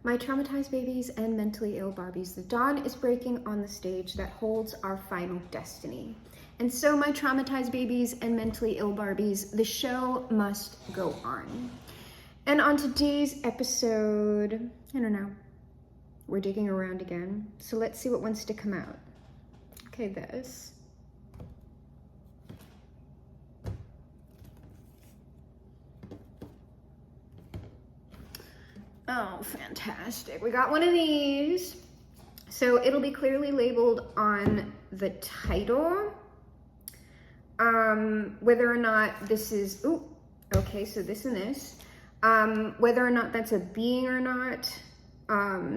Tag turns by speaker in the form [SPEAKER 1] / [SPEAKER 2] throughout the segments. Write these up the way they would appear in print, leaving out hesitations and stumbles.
[SPEAKER 1] My traumatized babies and mentally ill Barbies, the dawn is breaking on the stage that holds our final destiny. And so, my traumatized babies and mentally ill Barbies, the show must go on. And on today's episode, I don't know, we're digging around again. So let's see what wants to come out. Okay, this. Oh, fantastic. We got one of these. So it'll be clearly labeled on the title. Whether or not this is, ooh, okay, so this and this. Whether or not that's a being or not.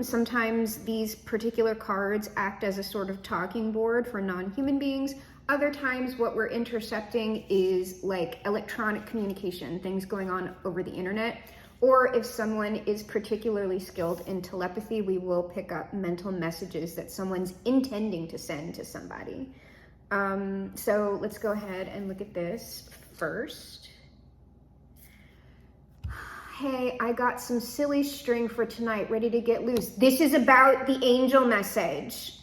[SPEAKER 1] Sometimes these particular cards act as a sort of talking board for non-human beings. Other times what we're intercepting is like electronic communication, things going on over the internet. Or if someone is particularly skilled in telepathy, we will pick up mental messages that someone's intending to send to somebody. So let's go ahead and look at this first. Hey, I got some silly string for tonight, ready to get loose. This is about the angel message.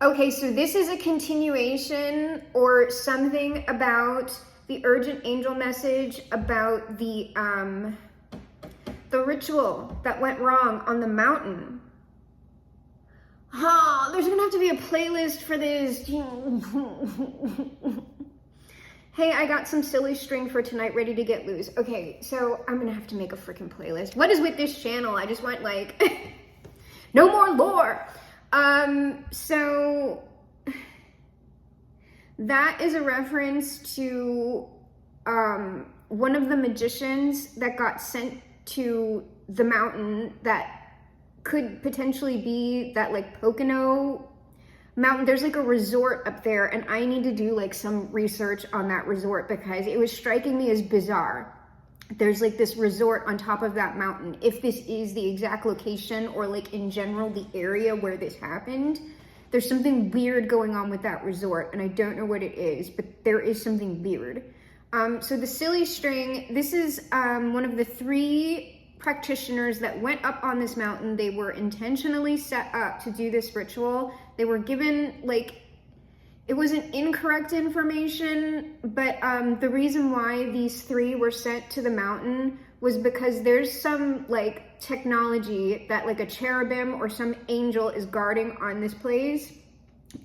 [SPEAKER 1] Okay, so this is a continuation or something about the urgent angel message about the ritual that went wrong on the mountain. There's gonna have to be a playlist for this. Hey, I got some silly string for tonight, ready to get loose. Okay, so I'm gonna have to make a freaking playlist. What is with this channel? I just want like, no more lore. So that is a reference to one of the magicians that got sent to the mountain that could potentially be that like Pocono mountain. There's like a resort up there, and I need to do like some research on that resort because it was striking me as bizarre. There's like this resort on top of that mountain. If this is the exact location or like in general the area where this happened, there's something weird going on with that resort, and I don't know what it is, but there is something weird. So the silly string, this is one of the 3 practitioners that went up on this mountain. They were intentionally set up to do this ritual. They were given like, it wasn't incorrect information, but the reason why these 3 were sent to the mountain was because there's some like technology that like a cherubim or some angel is guarding on this place.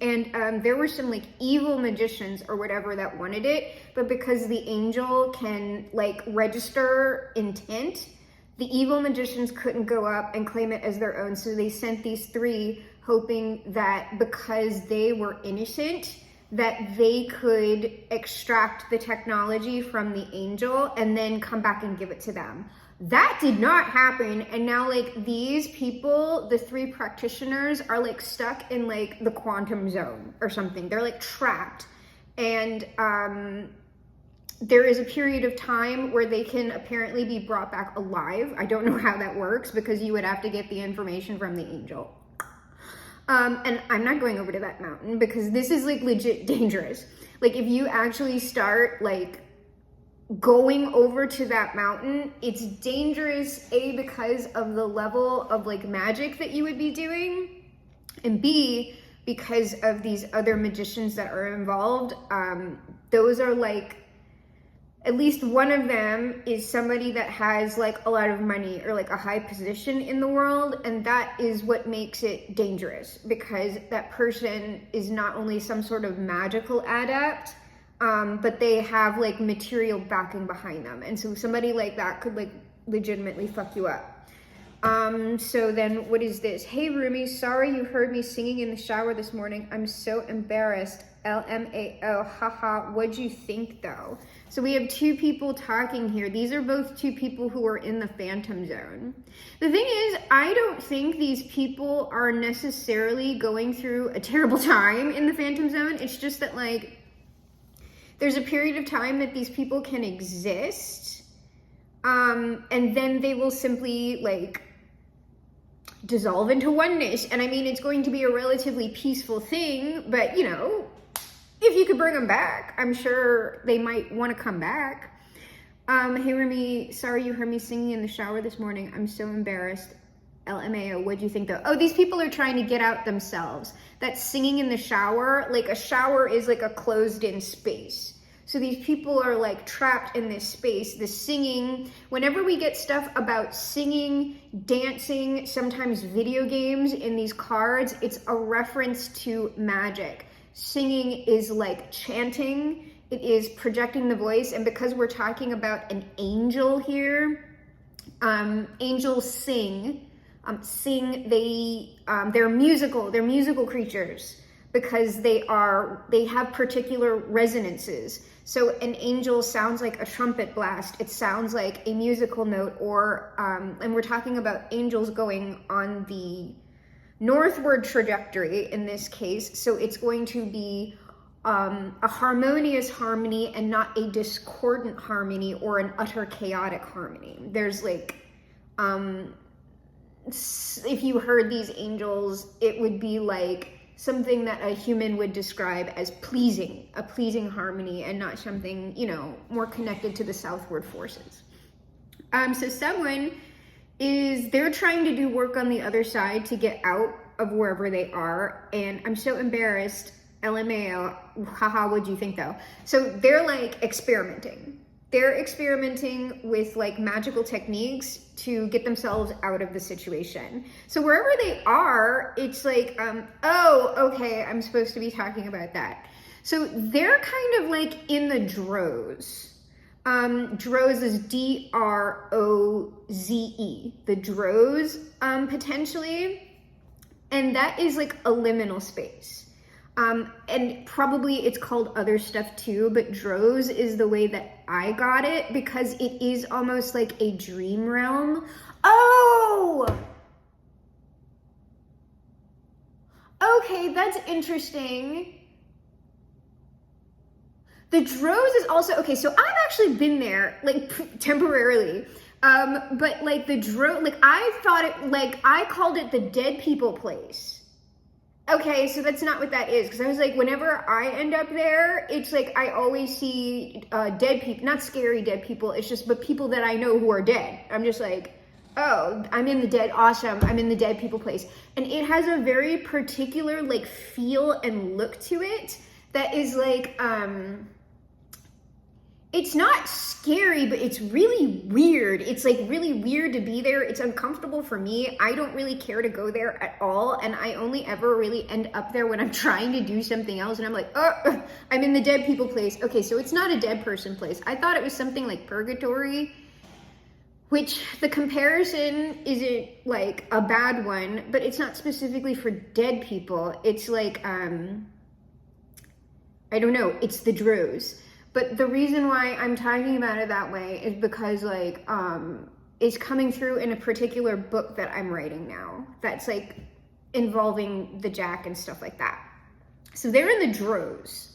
[SPEAKER 1] And there were some like evil magicians or whatever that wanted it, but because the angel can like register intent, the evil magicians couldn't go up and claim it as their own. So they sent these 3 hoping that because they were innocent, that they could extract the technology from the angel and then come back and give it to them. That did not happen. And now like these people, the 3 practitioners, are like stuck in like the quantum zone or something. They're like trapped. And there is a period of time where they can apparently be brought back alive. I don't know how that works because you would have to get the information from the angel. And I'm not going over to that mountain because this is like legit dangerous. Like if you actually start like going over to that mountain, it's dangerous, A, because of the level of like magic that you would be doing, and B, because of these other magicians that are involved. Those are like, at least one of them is somebody that has like a lot of money or like a high position in the world, and that is what makes it dangerous, because that person is not only some sort of magical adept, but they have like material backing behind them, and so somebody like that could like legitimately fuck you up. So then what is this? Hey Rumi, sorry you heard me singing in the shower this morning. I'm so embarrassed. LMAO, haha, what'd you think though? So we have 2 people talking here. These are both 2 people who are in the phantom zone. The thing is, I don't think these people are necessarily going through a terrible time in the phantom zone. It's just that like, there's a period of time that these people can exist, and then they will simply like dissolve into oneness. And I mean, it's going to be a relatively peaceful thing, but you know, if you could bring them back, I'm sure they might want to come back. Hey Remy, sorry you heard me singing in the shower this morning. I'm so embarrassed. LMAO, what do you think though? Oh, these people are trying to get out themselves. That's singing in the shower. Like a shower is like a closed in space. So these people are like trapped in this space, the singing. Whenever we get stuff about singing, dancing, sometimes video games in these cards, it's a reference to magic. Singing is like chanting. It is projecting the voice. And because we're talking about an angel here, angels sing. They're musical creatures because they have particular resonances. So an angel sounds like a trumpet blast. It sounds like a musical note, or and we're talking about angels going on the northward trajectory in this case. So it's going to be a harmonious harmony and not a discordant harmony or an utter chaotic harmony. There's like, if you heard these angels, it would be like something that a human would describe as pleasing, a pleasing harmony, and not something, you know, more connected to the southward forces. So someone they're trying to do work on the other side to get out of wherever they are, and I'm so embarrassed, LMAO, haha, what do you think though? So they're like experimenting. They're experimenting with like magical techniques to get themselves out of the situation. So wherever they are, it's like, oh, okay, I'm supposed to be talking about that. So they're kind of like in the droze. Droze is D-R-O-Z-E, the droze, potentially. And that is like a liminal space. And probably it's called other stuff too, but droze is the way that I got it because it is almost like a dream realm. Oh! Okay, that's interesting. The droze is also, okay, so I've actually been there, like, temporarily. But like the droze, like I thought it, like I called it the dead people place. Okay, so that's not what that is, because I was like, whenever I end up there, it's like I always see dead people, not scary dead people, it's just, but people that I know who are dead. I'm just like, oh, I'm in the dead, awesome, I'm in the dead people place. And it has a very particular like feel and look to it that is like, it's not scary, but it's really weird. It's like really weird to be there. It's uncomfortable for me. I don't really care to go there at all. And I only ever really end up there when I'm trying to do something else. And I'm like, oh, I'm in the dead people place. Okay, so it's not a dead person place. I thought it was something like purgatory, which the comparison isn't like a bad one, but it's not specifically for dead people. It's like, I don't know, it's the droze. But the reason why I'm talking about it that way is because like, it's coming through in a particular book that I'm writing now that's like involving the Jack and stuff like that. So they're in the droze.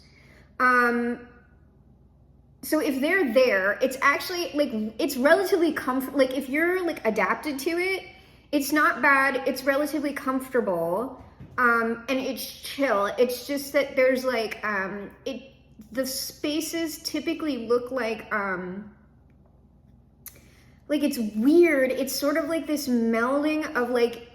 [SPEAKER 1] So if they're there, it's actually like, it's relatively like if you're like adapted to it, it's not bad. It's relatively comfortable. And it's chill. It's just that there's like, the spaces typically look like it's weird. It's sort of like this melding of like,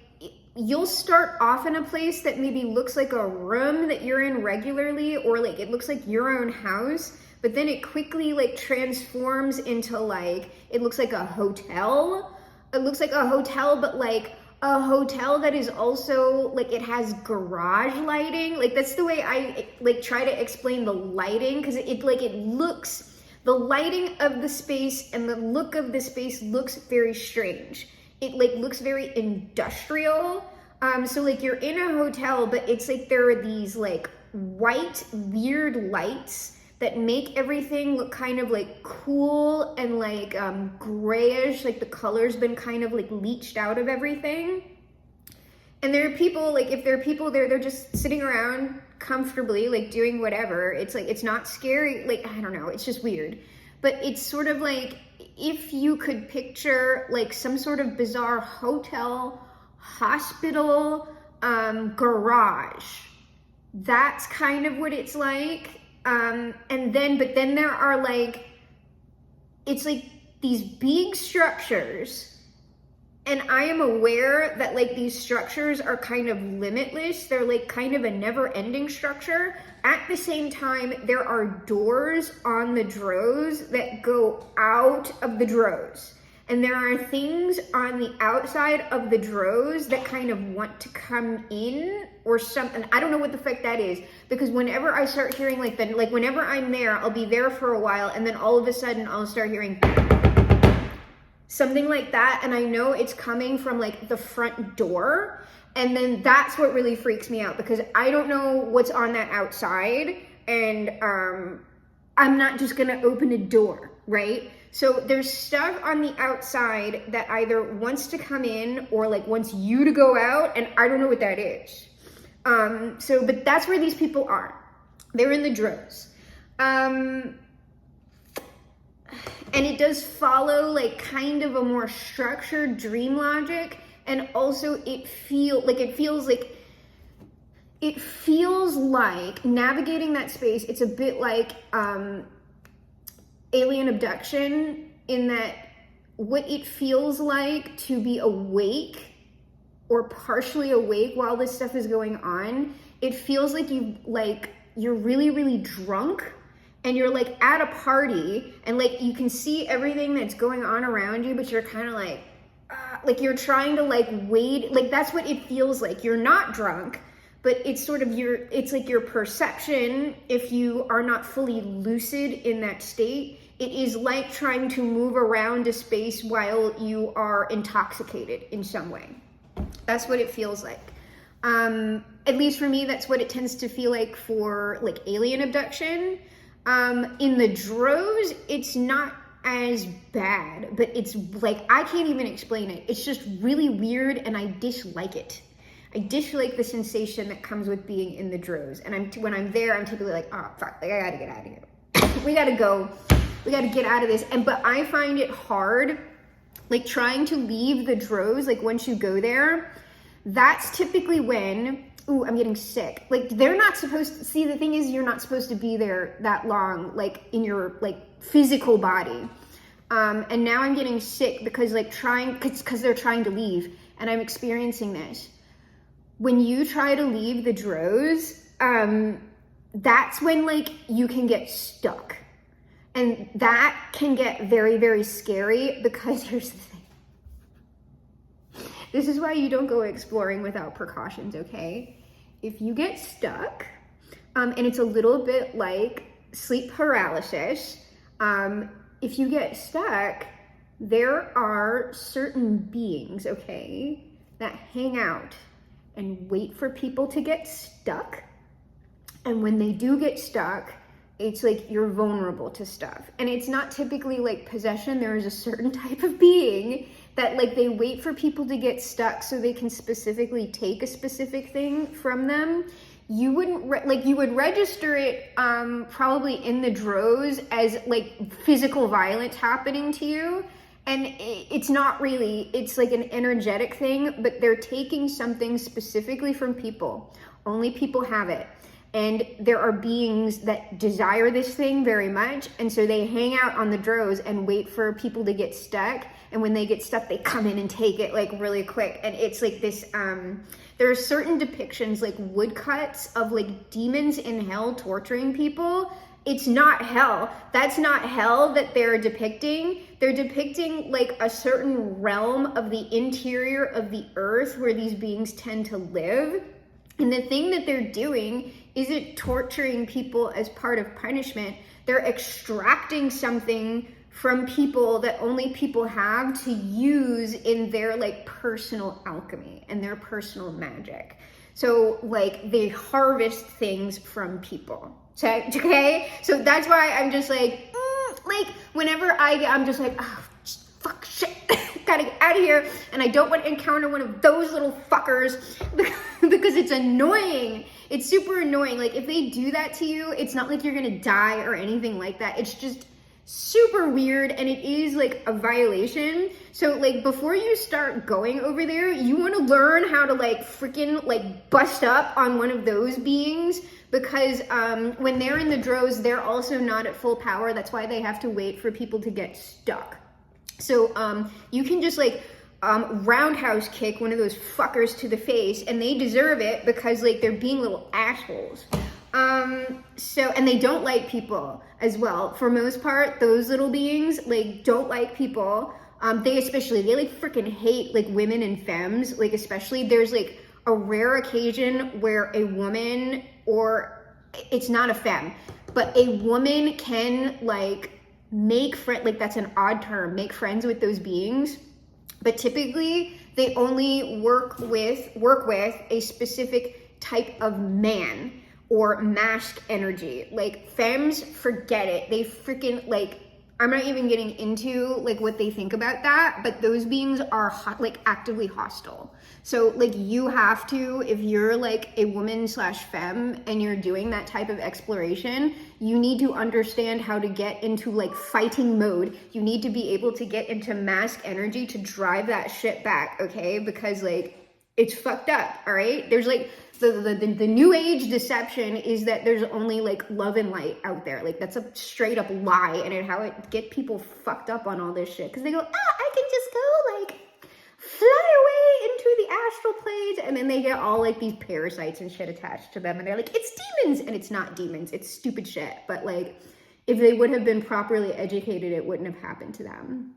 [SPEAKER 1] you'll start off in a place that maybe looks like a room that you're in regularly, or like it looks like your own house, but then it quickly like transforms into like, it looks like a hotel. It looks like a hotel, but like a hotel that is also like, it has garage lighting. Like that's the way I like try to explain the lighting, because it looks, the lighting of the space and the look of the space looks very strange. It like looks very industrial. So like you're in a hotel, but it's like there are these like white weird lights that make everything look kind of like cool and like grayish, like the color's been kind of like leached out of everything. And there are people, like if there are people there, they're just sitting around comfortably, like doing whatever. It's like, it's not scary, like, I don't know, it's just weird. But it's sort of like, if you could picture like some sort of bizarre hotel, hospital, garage, that's kind of what it's like. But then there are like, it's like these big structures And I am aware that like these structures are kind of limitless. They're like kind of a never-ending structure. At the same time, there are doors on the drows that go out of the drows. And there are things on the outside of the drows that kind of want to come in or something. I don't know what the fuck that is, because whenever I start hearing like whenever I'm there, I'll be there for a while, and then all of a sudden I'll start hearing something like that, and I know it's coming from like the front door, and then that's what really freaks me out, because I don't know what's on that outside, and I'm not just gonna open a door, right? So there's stuff on the outside that either wants to come in or like wants you to go out, and I don't know what that is. But that's where these people are. They're in the drows. And it does follow like kind of a more structured dream logic, and also it feels like navigating that space. It's a bit like alien abduction, in that what it feels like to be awake or partially awake while this stuff is going on. It feels like you're really, really drunk, and you're like at a party, and like you can see everything that's going on around you, but you're kind of like you're trying to like wait. Like that's what it feels like. You're not drunk, but it's sort of it's like your perception, if you are not fully lucid in that state, it is like trying to move around a space while you are intoxicated in some way. That's what it feels like. At least for me, that's what it tends to feel like for like alien abduction. In the drows, it's not as bad, but it's like, I can't even explain it. It's just really weird, and I dislike it. I dislike the sensation that comes with being in the drows. And when I'm there, I'm typically like, oh, fuck, like, I gotta get out of here. We gotta go. We gotta get out of this. But I find it hard, like trying to leave the drows, like once you go there, that's typically when, ooh, I'm getting sick. Like they're not supposed to, see, the thing is, you're not supposed to be there that long, like in your like physical body. And now I'm getting sick because because they're trying to leave, and I'm experiencing this. When you try to leave the drows, that's when like you can get stuck. And that can get very, very scary, because here's the thing. This is why you don't go exploring without precautions, okay? If you get stuck, and it's a little bit like sleep paralysis, if you get stuck, there are certain beings, okay, that hang out and wait for people to get stuck. And when they do get stuck, it's like you're vulnerable to stuff. And it's not typically like possession. There is a certain type of being that like they wait for people to get stuck so they can specifically take a specific thing from them. You wouldn't you would register it probably in the drows as like physical violence happening to you. And it's not really, it's like an energetic thing, but they're taking something specifically from people. Only people have it. And there are beings that desire this thing very much. And so they hang out on the drows and wait for people to get stuck. And when they get stuck, they come in and take it like really quick. And it's like this, there are certain depictions, like woodcuts of like demons in hell torturing people. It's not hell. That's not hell that they're depicting. They're depicting like a certain realm of the interior of the earth where these beings tend to live. And the thing that they're doing isn't torturing people as part of punishment. They're extracting something from people that only people have to use in their like personal alchemy and their personal magic. So like they harvest things from people. Okay? So that's why I'm just like, like whenever I'm just like, oh, fuck, shit, gotta get out of here. And I don't want to encounter one of those little fuckers because it's annoying. It's super annoying. Like if they do that to you, it's not like you're gonna die or anything like that. It's just super weird, and it is like a violation. So like before you start going over there, you want to learn how to like freaking like bust up on one of those beings, because when they're in the drows, they're also not at full power. That's why they have to wait for people to get stuck. So you can just like roundhouse kick one of those fuckers to the face, and they deserve it because like they're being little assholes. And they don't like people as well. For most part, those little beings like don't like people. They like freaking hate like women and femmes. Like especially there's like a rare occasion where a woman, or it's not a femme, but a woman can like make friend, like that's an odd term, make friends with those beings. But typically they only work with a specific type of man or mask energy. Like femmes, forget it. They freaking like, I'm not even getting into like what they think about that, but those beings are like actively hostile. So like you have to, if you're like a woman slash femme and you're doing that type of exploration, you need to understand how to get into like fighting mode. You need to be able to get into mask energy to drive that shit back, okay? Because like it's fucked up, all right? There's like the new age deception is that there's only like love and light out there. Like that's a straight up lie, and how it get people fucked up on all this shit because they go, I can just go like fly away into the astral planes, and then they get all like these parasites and shit attached to them, and they're like, it's demons, and it's not demons, it's stupid shit. But like if they would have been properly educated, it wouldn't have happened to them.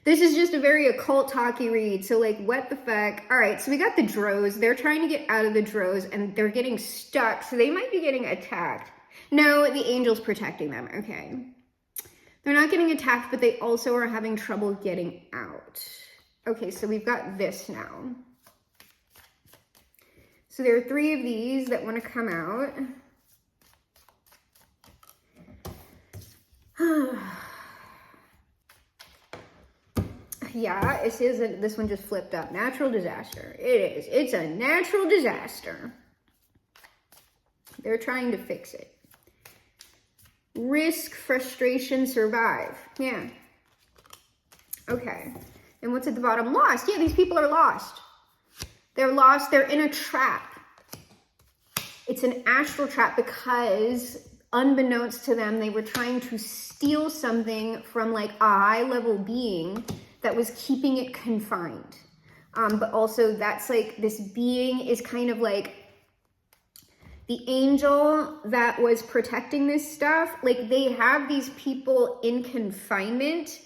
[SPEAKER 1] This is just a very occult talky read. So like, what the fuck? All right, so we got the drows. They're trying to get out of the drows and they're getting stuck. So they might be getting attacked. No, the angel's protecting them. Okay. They're not getting attacked, but they also are having trouble getting out. Okay, so we've got this now. So there are 3 of these that want to come out. Yeah, it says that this one just flipped up. Natural disaster. It is. It's a natural disaster. They're trying to fix it. Risk, frustration, survive. Yeah. Okay. And what's at the bottom? Lost. Yeah, these people are lost. They're lost. They're in a trap. It's an astral trap because unbeknownst to them, they were trying to steal something from like a high-level being that was keeping it confined. But also that's like, this being is kind of like the angel that was protecting this stuff. Like they have these people in confinement.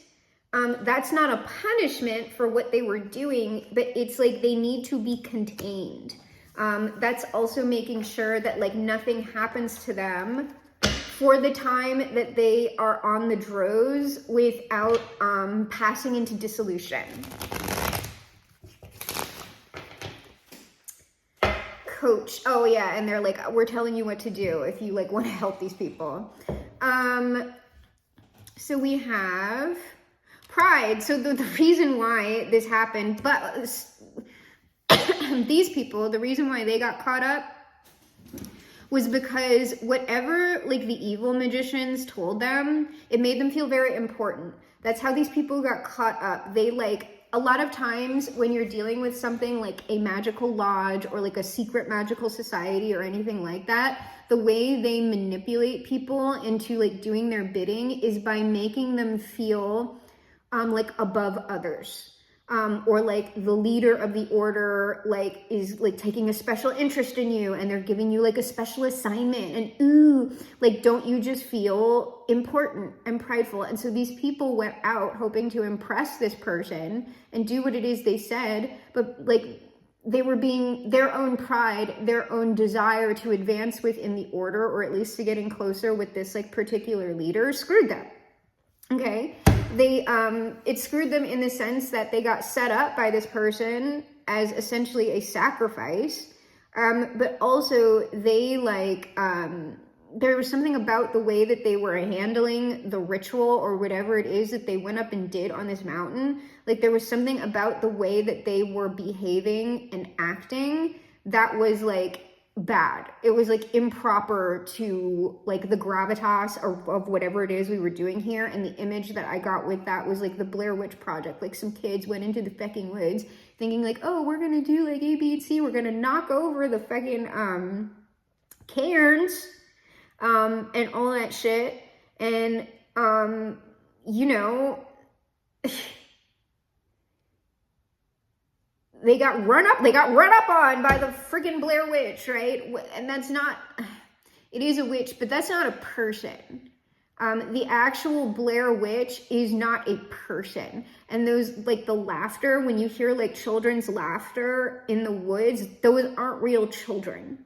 [SPEAKER 1] That's not a punishment for what they were doing, but it's like they need to be contained. That's also making sure that like nothing happens to them for the time that they are on the drows without passing into dissolution. Coach. Oh yeah, and they're like, we're telling you what to do if you like want to help these people. So we have pride. So the reason why this happened, but these people, the reason why they got caught up was because whatever like the evil magicians told them, it made them feel very important. That's how these people got caught up. They like, a lot of times when you're dealing with something like a magical lodge or like a secret magical society or anything like that, the way they manipulate people into like doing their bidding is by making them feel like above others. Or like the leader of the order like is like taking a special interest in you, and they're giving you like a special assignment, and ooh, like don't you just feel important and prideful? And so these people went out hoping to impress this person and do what it is they said, but like they were being their own pride, their own desire to advance within the order, or at least to getting closer with this like particular leader, screwed them. Okay, it screwed them in the sense that they got set up by this person as essentially a sacrifice, but also they like, there was something about the way that they were handling the ritual or whatever it is that they went up and did on this mountain. Like there was something about the way that they were behaving and acting that was like bad. It was like improper to like the gravitas of whatever it is we were doing here. And the image that I got with that was like the Blair Witch Project. Like some kids went into the fucking woods thinking like, oh, we're gonna do like A, B, and C. We're gonna knock over the fucking cairns and all that shit. And you know, they got run up on by the freaking Blair Witch, right? And that's not, it is a witch, but that's not a person. The actual Blair Witch is not a person. And those, like the laughter, when you hear like children's laughter in the woods, those aren't real children.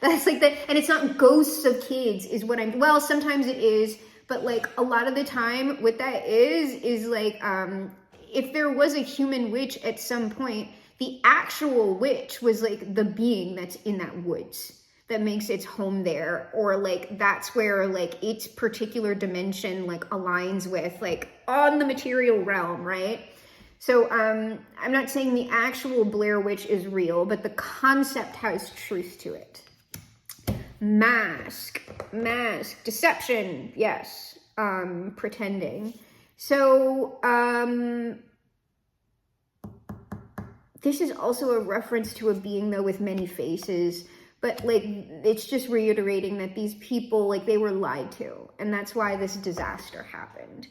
[SPEAKER 1] That's like that, and it's not ghosts of kids is what well, sometimes it is, but like a lot of the time what that is like, if there was a human witch at some point, the actual witch was like the being that's in that woods that makes its home there, or like that's where like its particular dimension like aligns with like on the material realm, right? So I'm not saying the actual Blair Witch is real, but the concept has truth to it. Mask, deception, yes, pretending. So this is also a reference to a being though with many faces, but like it's just reiterating that these people, like they were lied to, and that's why this disaster happened.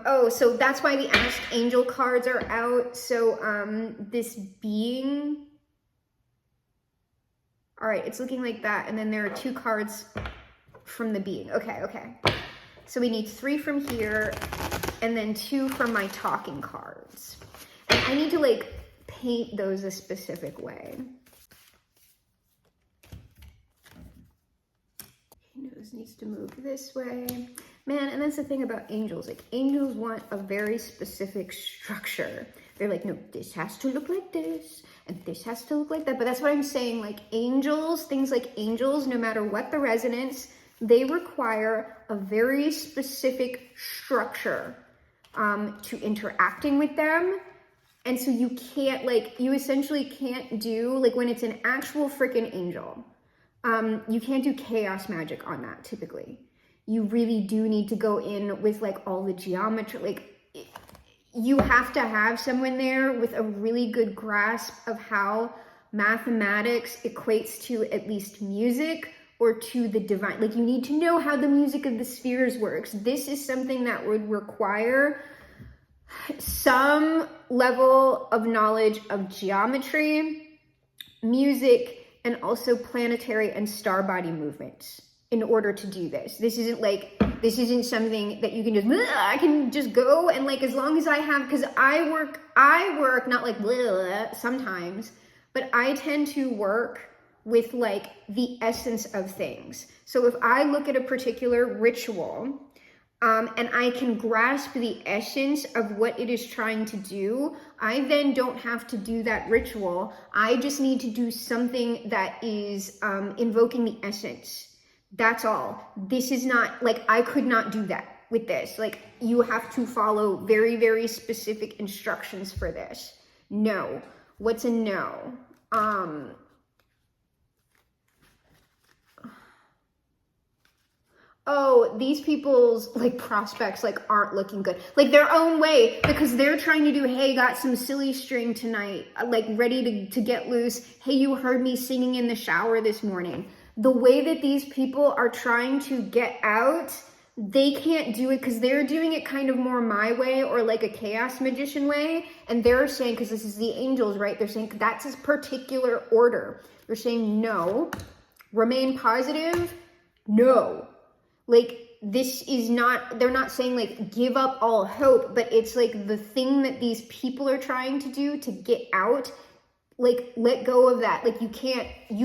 [SPEAKER 1] Oh, so that's why the Ask Angel cards are out. So this being, all right, it's looking like that, and then there are 2 cards from the being. Okay. So we need 3 from here, and then 2 from my talking cards. And I need to like paint those a specific way. Nose needs to move this way. Man, and that's the thing about angels. Like, angels want a very specific structure. They're like, no, this has to look like this, and this has to look like that. But that's what I'm saying. Like, angels, things like angels, no matter what the resonance, they require a very specific structure to interacting with them. And so you can't, like, you essentially can't do, like, when it's an actual freaking angel, you can't do chaos magic on that typically. You really do need to go in with like all the geometry, like you have to have someone there with a really good grasp of how mathematics equates to at least music or to the divine. Like you need to know how the music of the spheres works. This is something that would require some level of knowledge of geometry, music, and also planetary and star body movements in order to do this. This isn't something that you can just, I can just go and like, as long as I have, because I work not like sometimes, but I tend to work with like the essence of things. So if I look at a particular ritual, and I can grasp the essence of what it is trying to do, I then don't have to do that ritual. I just need to do something that is invoking the essence. That's all. This is not, like, I could not do that with this. Like, you have to follow very, very specific instructions for this. No. What's a no? Oh, these people's like prospects like aren't looking good, like their own way, because they're trying to do, hey, got some silly string tonight, like ready to get loose. Hey, you heard me singing in the shower this morning. The way that these people are trying to get out, they can't do it because they're doing it kind of more my way or like a chaos magician way. And they're saying, because this is the angels, right? They're saying that's his particular order. They're saying no, remain positive, no. Like, this is not, they're not saying like give up all hope, but it's like the thing that these people are trying to do to get out, like let go of that. Like you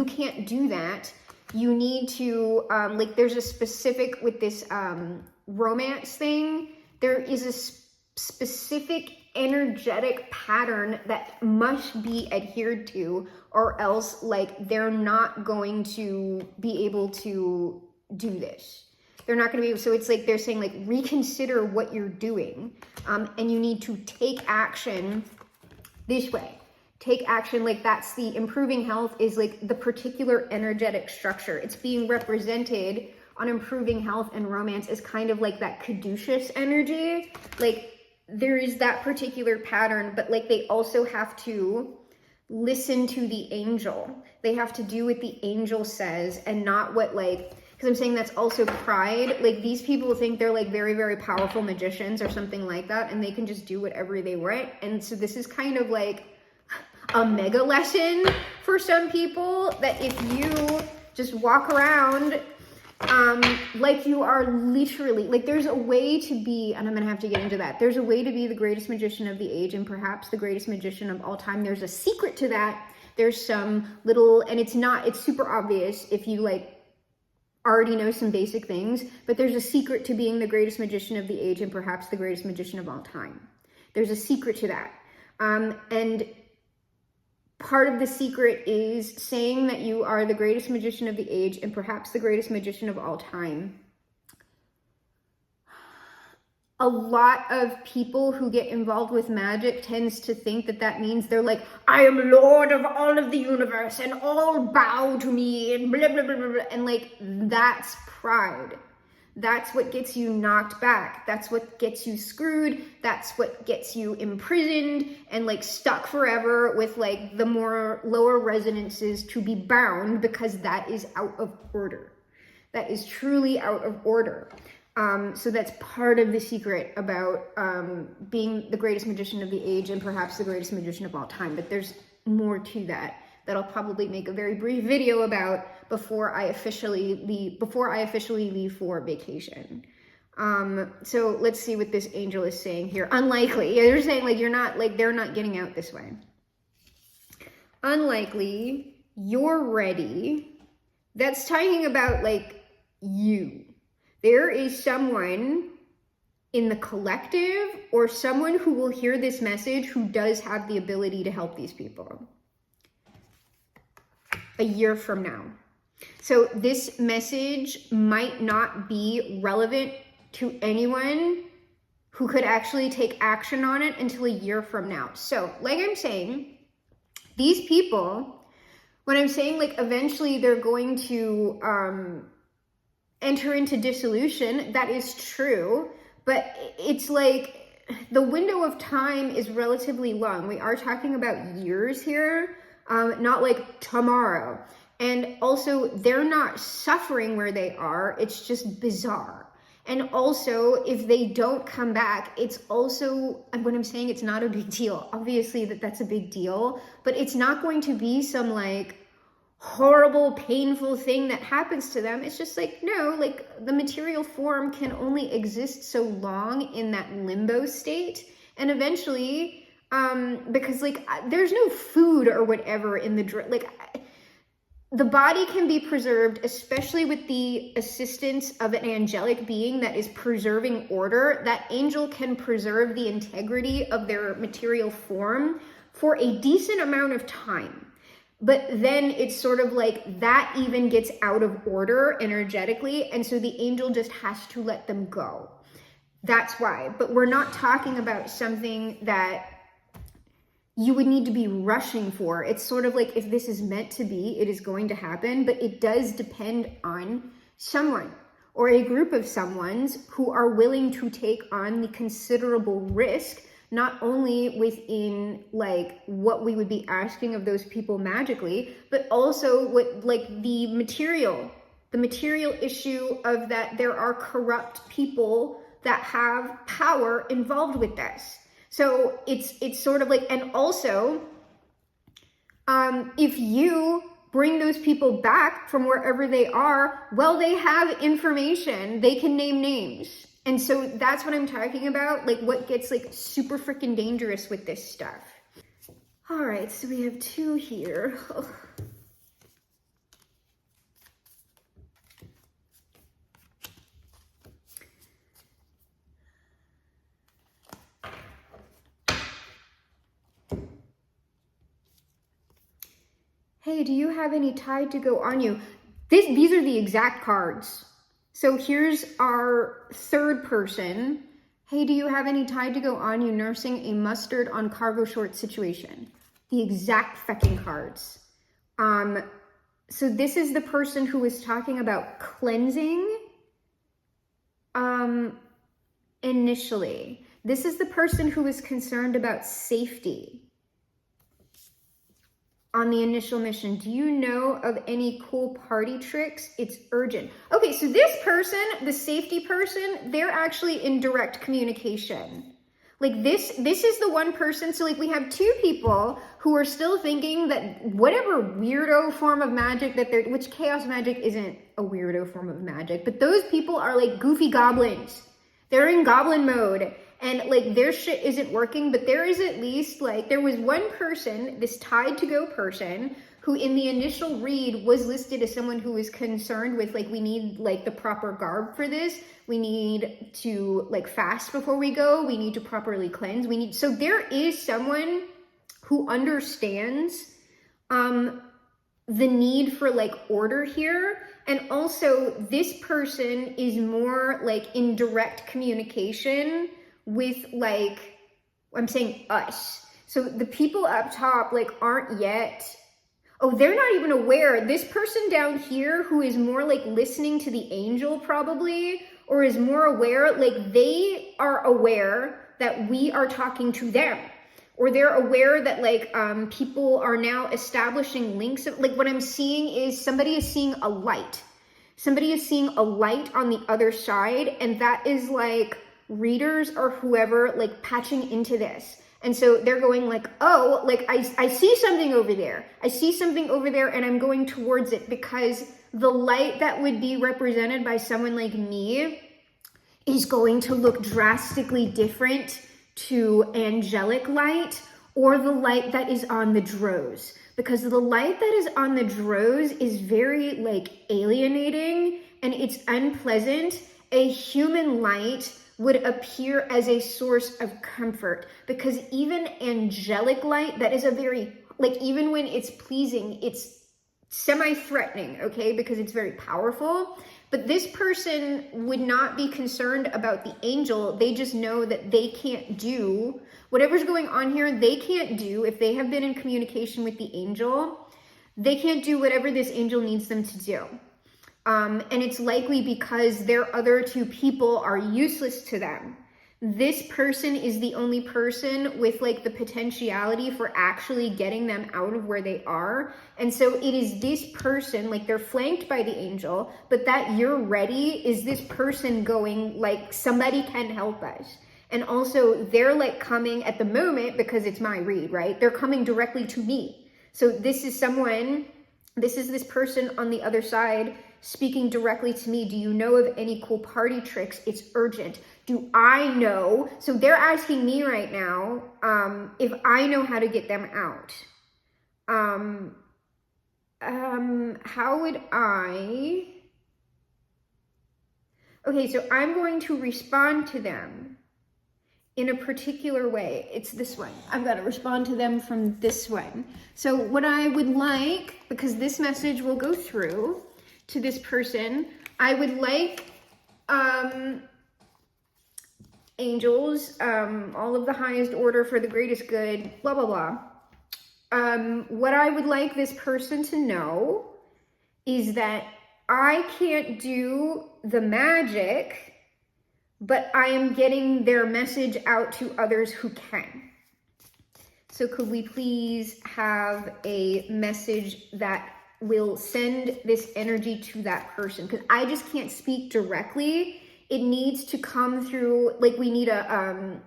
[SPEAKER 1] can't do that. You need to, like there's a specific with this romance thing, there is a specific energetic pattern that must be adhered to, or else like they're not going to be able to do this. They're not going to be able, so it's like they're saying like reconsider what you're doing, and you need to take action this way. Take action, like that's the improving health is like the particular energetic structure. It's being represented on improving health and romance as kind of like that caduceus energy. Like there is that particular pattern, but like they also have to listen to the angel. They have to do what the angel says and not what like, because I'm saying that's also pride. Like these people think they're like very, very powerful magicians or something like that, and they can just do whatever they want. And so this is kind of like, a mega lesson for some people, that if you just walk around like you are literally, like there's a way to be, and I'm gonna have to get into that, there's a way to be the greatest magician of the age and perhaps the greatest magician of all time. There's a secret to that. There's some little, and it's super obvious if you like already know some basic things, but there's a secret to being the greatest magician of the age and perhaps the greatest magician of all time. There's a secret to that. And part of the secret is saying that you are the greatest magician of the age and perhaps the greatest magician of all time. A lot of people who get involved with magic tends to think that that means they're like, I am Lord of all of the universe and all bow to me and blah, blah, blah, blah, blah. And like, that's pride. That's what gets you knocked back. That's what gets you screwed. That's what gets you imprisoned and like stuck forever with like the more lower resonances to be bound, because that is out of order. That is truly out of order. So that's part of the secret about being the greatest magician of the age and perhaps the greatest magician of all time. But there's more to that I'll probably make a very brief video about before I officially leave for vacation. So let's see what this angel is saying here. Unlikely. Yeah, they're saying like you're not, like they're not getting out this way. Unlikely. You're ready. That's talking about like you. There is someone in the collective or someone who will hear this message who does have the ability to help these people a year from now. So this message might not be relevant to anyone who could actually take action on it until a year from now. So like I'm saying, these people, when I'm saying like eventually they're going to enter into dissolution, that is true, but it's like the window of time is relatively long. We are talking about years here, not like tomorrow. And also they're not suffering where they are, it's just bizarre. And also if they don't come back, it's also, and when I'm saying it's not a big deal, obviously that's a big deal, but it's not going to be some like horrible, painful thing that happens to them. It's just like, no, like the material form can only exist so long in that limbo state. And eventually, because like there's no food or whatever in the, the body can be preserved, especially with the assistance of an angelic being that is preserving order. That angel can preserve the integrity of their material form for a decent amount of time. But then it's sort of like that even gets out of order energetically. And so the angel just has to let them go. That's why. But we're not talking about something that you would need to be rushing for. It's sort of like if this is meant to be, it is going to happen. But it does depend on someone or a group of someones who are willing to take on the considerable risk, not only within like what we would be asking of those people magically, but also what like the material issue of that there are corrupt people that have power involved with this. So it's sort of like, and also if you bring those people back from wherever they are, well, they have information, they can name names. And so that's what I'm talking about, like what gets like super freaking dangerous with this stuff. All right, so we have two here. Oh. Hey, do you have any tide to go on you? These are the exact cards. So here's our third person. Hey, do you have any tide to go on you nursing a mustard on cargo short situation? The exact fucking cards. So this is the person who was talking about cleansing initially. This is the person who was concerned about safety on the initial mission. Do you know of any cool party tricks? It's urgent. Okay, so this person, the safety person, they're actually in direct communication Like this is the one person. So like we have two people who are still thinking that whatever weirdo form of magic that they're, which chaos magic isn't a weirdo form of magic, but those people are like goofy goblins. They're in goblin mode and like their shit isn't working, but there is at least like, there was one person, this tied to go person, who in the initial read was listed as someone who was concerned with like, we need like the proper garb for this. We need to like fast before we go. We need to properly cleanse. So there is someone who understands the need for like order here. And also this person is more like in direct communication with like, I'm saying us. So the people up top like aren't yet, oh, they're not even aware. This person down here who is more like listening to the angel probably, or is more aware, like they are aware that we are talking to them, or they're aware that like people are now establishing links. Like what I'm seeing is somebody is seeing a light. Somebody is seeing a light on the other side, and that is like readers or whoever like patching into this. And so they're going like, oh, like I see something over there. I see something over there and I'm going towards it, because the light that would be represented by someone like me is going to look drastically different to angelic light or the light that is on the drows. Because the light that is on the drows is very like alienating and it's unpleasant. A human light would appear as a source of comfort, because even angelic light, that is a very, like even when it's pleasing, it's semi-threatening, okay, because it's very powerful. But this person would not be concerned about the angel. They just know that they can't do whatever's going on here. They can't do, if they have been in communication with the angel, they can't do whatever this angel needs them to do. And it's likely because their other two people are useless to them. This person is the only person with like the potentiality for actually getting them out of where they are. And so it is this person, like they're flanked by the angel, but that you're ready is this person going like, somebody can help us. And also they're like coming at the moment, because it's my read, right? They're coming directly to me. So this is someone, this is this person on the other side speaking directly to me. Do you know of any cool party tricks? It's urgent. Do I know? So they're asking me right now if I know how to get them out. How would I? Okay, so I'm going to respond to them in a particular way. It's this one. I've got to respond to them from this one. So what I would like, because this message will go through to this person, I would like angels, all of the highest order for the greatest good, blah, blah, blah. What I would like this person to know is that I can't do the magic, but I am getting their message out to others who can. So could we please have a message that will send this energy to that person? Because I just can't speak directly. It needs to come through, like we need a,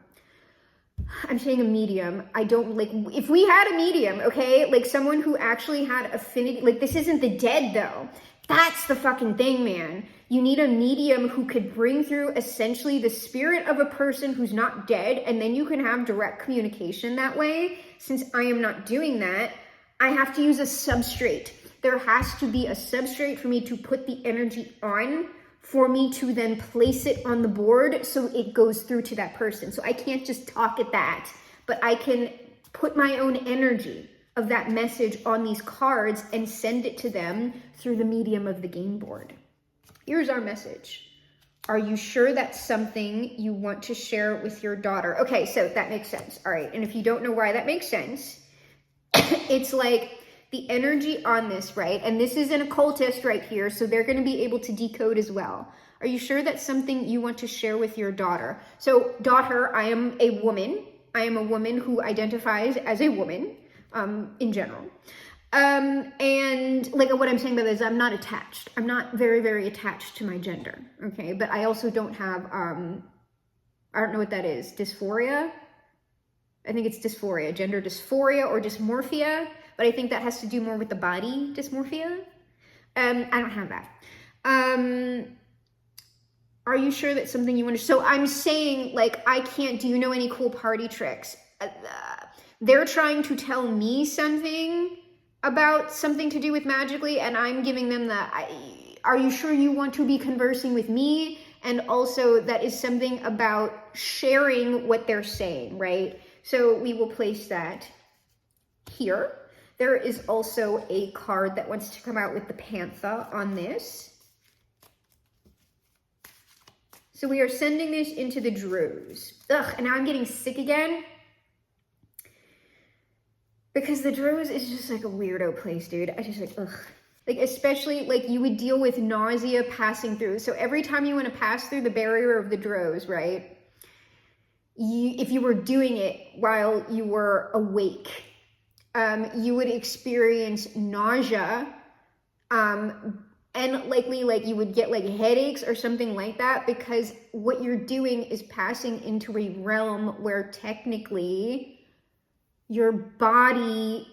[SPEAKER 1] I'm saying a medium. I don't, like, if we had a medium, okay? Like someone who actually had affinity, like this isn't the dead though. That's the fucking thing, man. You need a medium who could bring through essentially the spirit of a person who's not dead, and then you can have direct communication that way. Since I am not doing that, I have to use a substrate. There has to be a substrate for me to put the energy on, for me to then place it on the board so it goes through to that person. So I can't just talk at that, but I can put my own energy of that message on these cards and send it to them through the medium of the game board. Here's our message. Are you sure that's something you want to share with your daughter? Okay, so that makes sense. All right, and if you don't know why that makes sense, it's like the energy on this, right? And this is an occultist right here, so they're going to be able to decode as well. Are you sure that's something you want to share with your daughter? So daughter, I am a woman. I am a woman who identifies as a woman in general. And like what I'm saying by this, I'm not attached. I'm not very, very attached to my gender, okay? But I also don't have, I don't know what that is, dysphoria? I think it's dysphoria, gender dysphoria or dysmorphia, but I think that has to do more with the body dysmorphia. I don't have that. Are you sure that's something you want to? So I'm saying, like, I can't. Do you know any cool party tricks? They're trying to tell me something about something to do with magically, and I'm giving them the. Are you sure you want to be conversing with me? And also, that is something about sharing what they're saying, right? So we will place that here. There is also a card that wants to come out with the panther on this. So we are sending this into the Druze. Ugh, and now I'm getting sick again. Because the Druze is just like a weirdo place, dude. I just like, ugh. Like, especially, like, you would deal with nausea passing through. So every time you want to pass through the barrier of the Druze, right? If you were doing it while you were awake, you would experience nausea, and likely, like, you would get, like, headaches or something like that, because what you're doing is passing into a realm where technically your body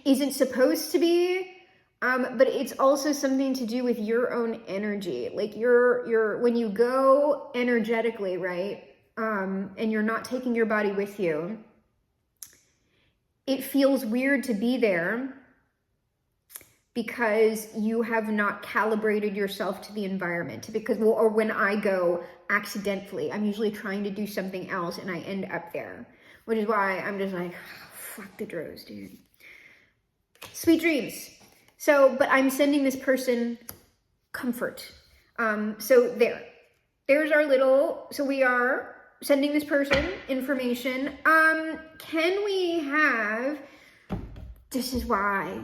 [SPEAKER 1] isn't supposed to be, but it's also something to do with your own energy. Like, when you go energetically, right, and you're not taking your body with you, it feels weird to be there because you have not calibrated yourself to the environment. Because, well, or when I go accidentally, I'm usually trying to do something else and I end up there, which is why I'm just like, oh, fuck the Druze, dude. Sweet dreams. So, but I'm sending this person comfort. So there's our little, so we are sending this person information. Can we have, this is why.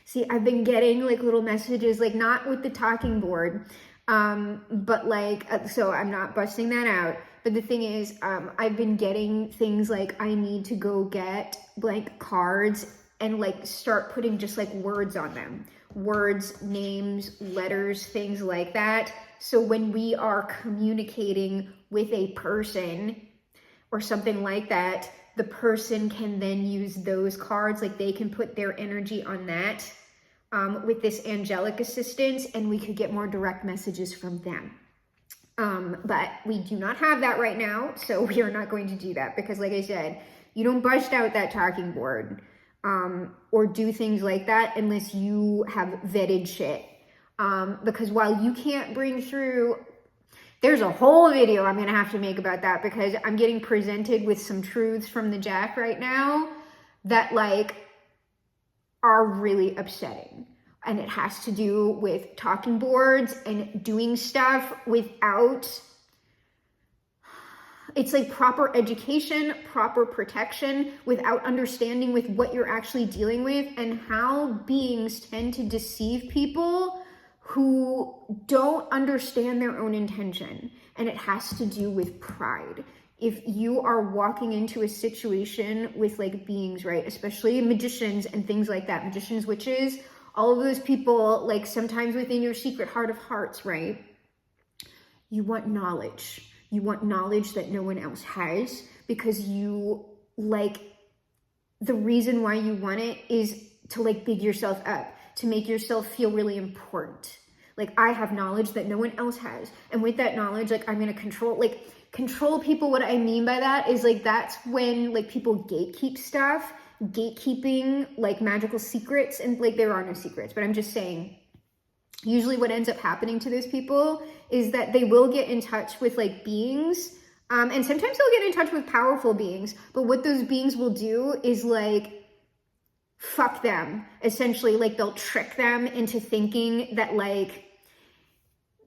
[SPEAKER 1] See, I've been getting like little messages, like not with the talking board, but like, so I'm not busting that out. But the thing is, I've been getting things like I need to go get blank cards and like start putting just like words on them. Words, names, letters, things like that. So when we are communicating with a person or something like that, the person can then use those cards, like they can put their energy on that with this angelic assistance, and we could get more direct messages from them. But we do not have that right now, so we are not going to do that because, like I said, you don't bust out that talking board or do things like that unless you have vetted shit. Because while you can't bring through, there's a whole video I'm going to have to make about that because I'm getting presented with some truths from the Jack right now that like are really upsetting. And it has to do with talking boards and doing stuff without, it's like proper education, proper protection, without understanding with what you're actually dealing with and how beings tend to deceive people who don't understand their own intention. And it has to do with pride. If you are walking into a situation with like beings, right, especially magicians and things like that, magicians, witches, all of those people, like sometimes within your secret heart of hearts, right? You want knowledge. You want knowledge that no one else has because you like, the reason why you want it is to like big yourself up, to make yourself feel really important. Like I have knowledge that no one else has. And with that knowledge, like I'm going to control people. What I mean by that is like, that's when like people gatekeep stuff. Gatekeeping like magical secrets, and like there are no secrets, but I'm just saying usually what ends up happening to those people is that they will get in touch with like beings, and sometimes they'll get in touch with powerful beings, but what those beings will do is like fuck them, essentially. Like they'll trick them into thinking that like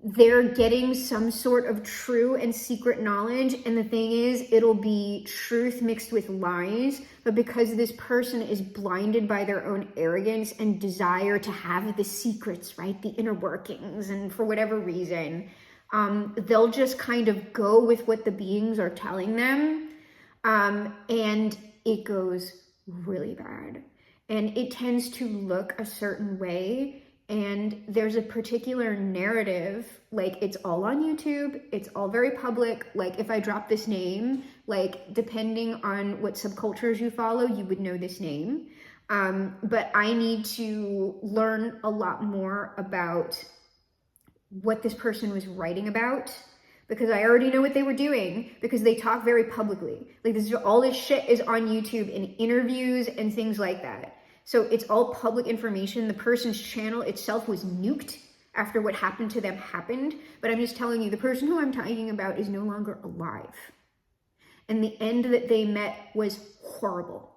[SPEAKER 1] they're getting some sort of true and secret knowledge. And the thing is, it'll be truth mixed with lies. But because this person is blinded by their own arrogance and desire to have the secrets, right? The inner workings. And for whatever reason, they'll just kind of go with what the beings are telling them. And it goes really bad. And it tends to look a certain way and there's a particular narrative, like it's all on YouTube, it's all very public. Like if I drop this name, like depending on what subcultures you follow, you would know this name. But I need to learn a lot more about what this person was writing about, because I already know what they were doing, because they talk very publicly. Like all this shit is on YouTube in interviews and things like that. So it's all public information. The person's channel itself was nuked after what happened to them happened. But I'm just telling you, the person who I'm talking about is no longer alive. And the end that they met was horrible.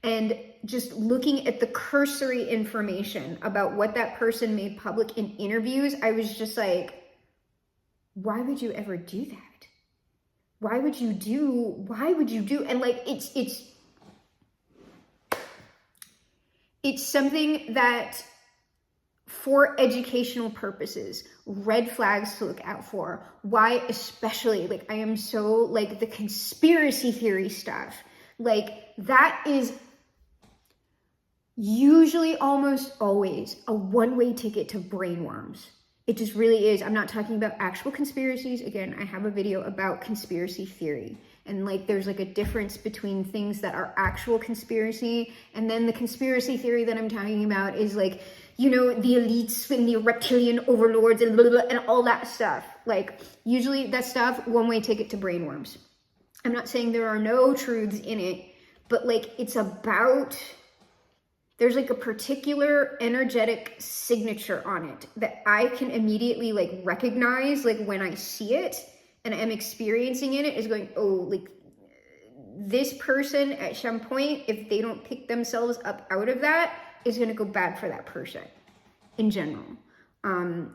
[SPEAKER 1] And just looking at the cursory information about what that person made public in interviews, I was just like, why would you ever do that? Why would you do, and like, it's something that for educational purposes, red flags to look out for. Why especially, like, I am so, like, the conspiracy theory stuff, like, that is usually almost always a one-way ticket to brainworms. It just really is. I'm not talking about actual conspiracies. Again, I have a video about conspiracy theory. And like, there's like a difference between things that are actual conspiracy, and then the conspiracy theory that I'm talking about is like, you know, the elites and the reptilian overlords and blah, blah, blah, and all that stuff. Like, usually that stuff, one-way ticket to brainworms. I'm not saying there are no truths in it, but like, it's about, there's like a particular energetic signature on it that I can immediately like recognize, like when I see it and I'm experiencing it, is going, oh, like this person at some point, if they don't pick themselves up out of that, is going to go bad for that person in general.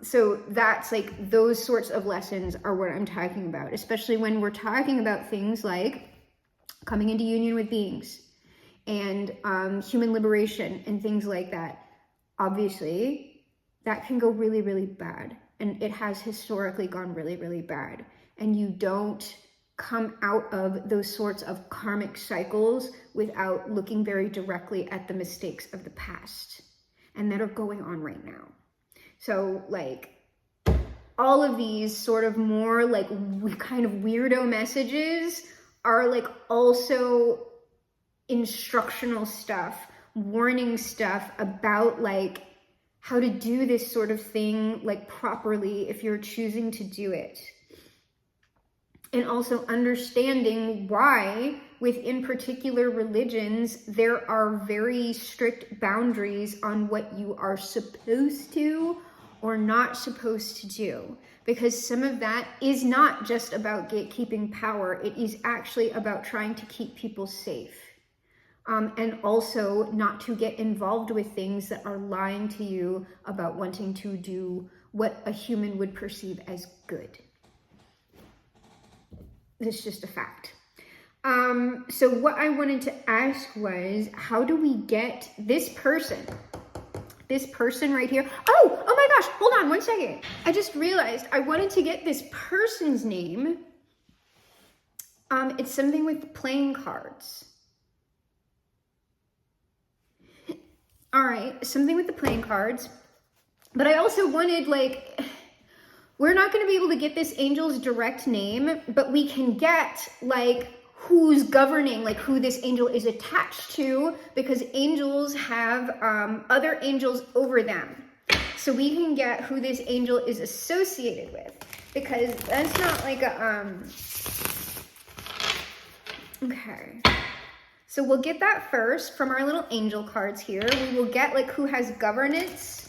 [SPEAKER 1] So that's like, those sorts of lessons are what I'm talking about, especially when we're talking about things like coming into union with beings and human liberation and things like that. Obviously, that can go really, really bad. And it has historically gone really, really bad. And you don't come out of those sorts of karmic cycles without looking very directly at the mistakes of the past and that are going on right now. So like, all of these sort of more like kind of weirdo messages are like also instructional stuff, warning stuff about like how to do this sort of thing like properly if you're choosing to do it. And also understanding why within particular religions there are very strict boundaries on what you are supposed to or not supposed to do. Because some of that is not just about gatekeeping power, it is actually about trying to keep people safe. And also not to get involved with things that are lying to you about wanting to do what a human would perceive as good. It's just a fact. So what I wanted to ask was, how do we get this person right here? Oh my gosh, hold on one second. I just realized I wanted to get this person's name. It's something with playing cards. All right, something with the playing cards. But I also wanted, like, we're not going to be able to get this angel's direct name, but we can get like who's governing, like who this angel is attached to, because angels have other angels over them. So we can get who this angel is associated with, because that's not like a, okay. So we'll get that first from our little angel cards here. We will get like who has governance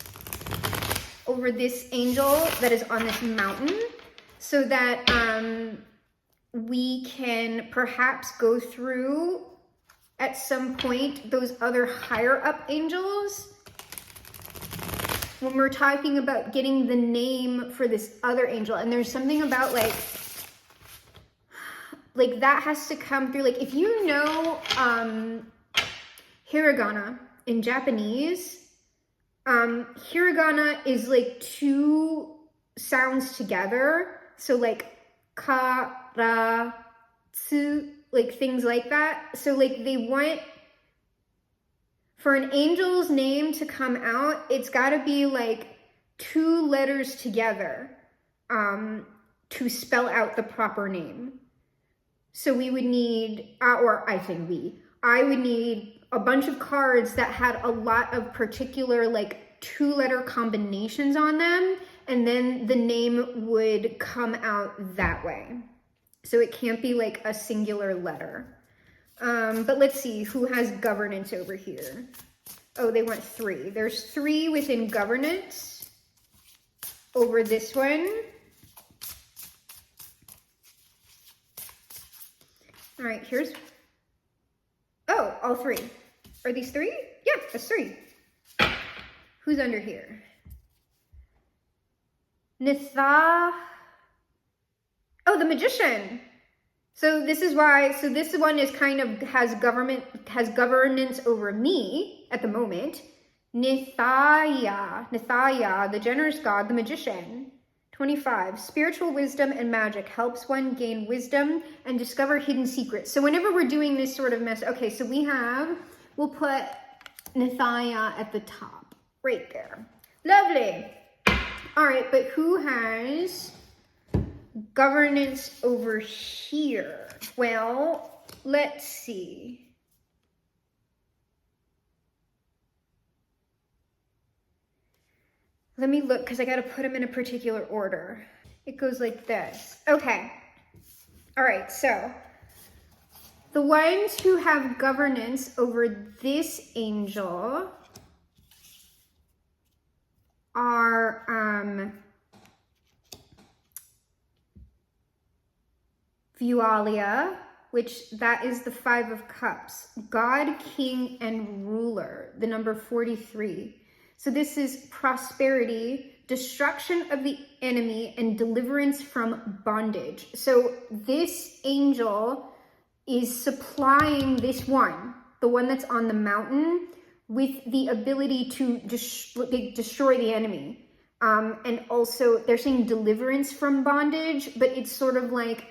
[SPEAKER 1] over this angel that is on this mountain, so that we can perhaps go through at some point those other higher up angels when we're talking about getting the name for this other angel. And there's something about like that has to come through. Like if you know hiragana in Japanese, hiragana is like two sounds together. So like ka, ra, tsu, like things like that. So like they want, For an angel's name to come out, it's got to be like 2 letters together to spell out the proper name. So we would need, I would need a bunch of cards that had a lot of particular like 2-letter combinations on them, and then the name would come out that way. So it can't be like a singular letter. But let's see who has governance over here. Oh, they want 3. There's 3 within governance over this one. All right, here's, oh, all 3. Are these 3? Yeah, that's 3. Who's under here? Nitha. Oh, the magician. So this is why, so this one is kind of has governance over me at the moment. Nithaya, the generous god, the magician. 25, spiritual wisdom and magic helps one gain wisdom and discover hidden secrets. So whenever we're doing this sort of mess, okay, so we'll put Nithaya at the top, right there. Lovely. All right, but who has governance over here? Well, let's see. Let me look, because I got to put them in a particular order. It goes like this. Okay. All right, so the ones who have governance over this angel are Vualia, which that is the 5 of Cups, God, King, and Ruler, the number 43. So this is prosperity, destruction of the enemy, and deliverance from bondage. So this angel is supplying this one, the one that's on the mountain, with the ability to destroy the enemy. And also they're saying deliverance from bondage, but it's sort of like,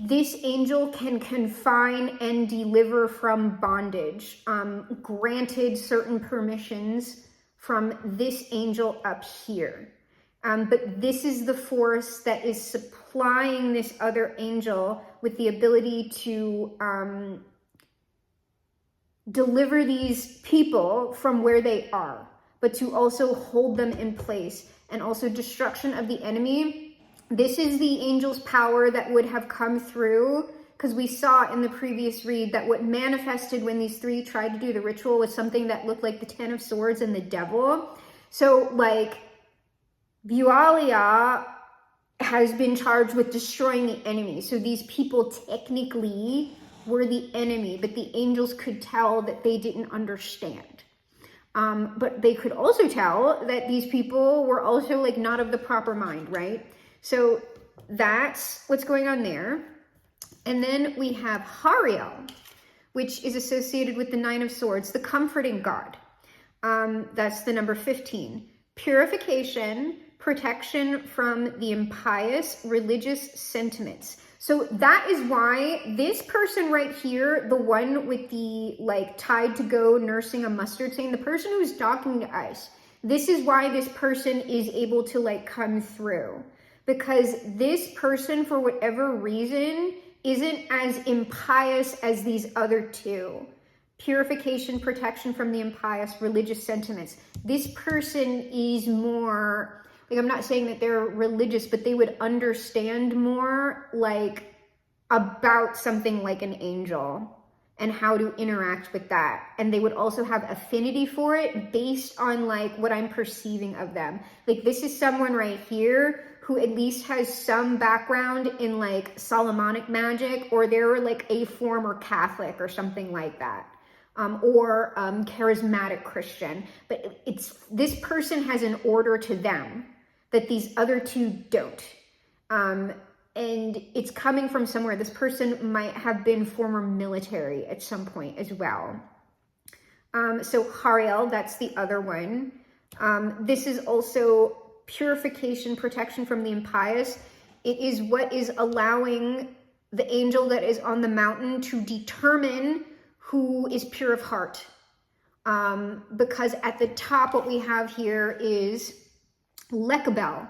[SPEAKER 1] this angel can confine and deliver from bondage, granted certain permissions from this angel up here. But this is the force that is supplying this other angel with the ability to deliver these people from where they are, but to also hold them in place, and also destruction of the enemy. This is the angel's power that would have come through, because we saw in the previous read that what manifested when these 3 tried to do the ritual was something that looked like the 10 of Swords and the devil. So like Vualia has been charged with destroying the enemy. So these people technically were the enemy, but the angels could tell that they didn't understand. But they could also tell that these people were also like not of the proper mind, right? So that's what's going on there. And then we have Hariel, which is associated with the 9 of Swords, the comforting God. That's the number 15. Purification, protection from the impious religious sentiments. So that is why this person right here, the one with the like tied to go nursing a mustard stain, the person who's talking to us, this is why this person is able to like come through. Because this person, for whatever reason, isn't as impious as these other 2. Purification, protection from the impious, religious sentiments. This person is more, like, I'm not saying that they're religious, but they would understand more, like, about something like an angel and how to interact with that. And they would also have affinity for it based on, like, what I'm perceiving of them. Like, this is someone right here who at least has some background in like Solomonic magic, or they're like a former Catholic or something like that, or charismatic Christian. But this person has an order to them that these other 2 don't. And it's coming from somewhere. This person might have been former military at some point as well. So Hariel, that's the other one. This is also purification, protection from the impious. It is what is allowing the angel that is on the mountain to determine who is pure of heart. Because at the top, what we have here is Lekabel,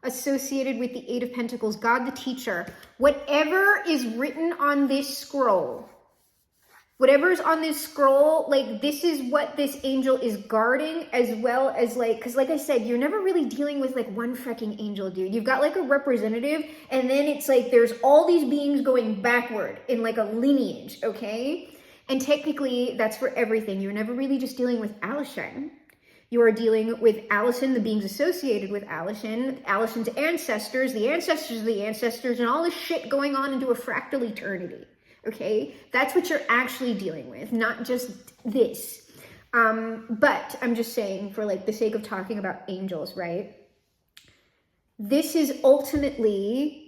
[SPEAKER 1] associated with the Eight of Pentacles, God the teacher. Whatever is written on this scroll, whatever's on this scroll, like, this is what this angel is guarding, as well as, like, because like I said, you're never really dealing with like one freaking angel, dude. You've got like a representative, and then it's like there's all these beings going backward in like a lineage, okay? And technically that's for everything. You're never really just dealing with Allison. You are dealing with Allison, the beings associated with Allison, Allison's ancestors, the ancestors of the ancestors, and all this shit going on into a fractal eternity. Okay, that's what you're actually dealing with, not just this. But I'm just saying, for like the sake of talking about angels, right? This is ultimately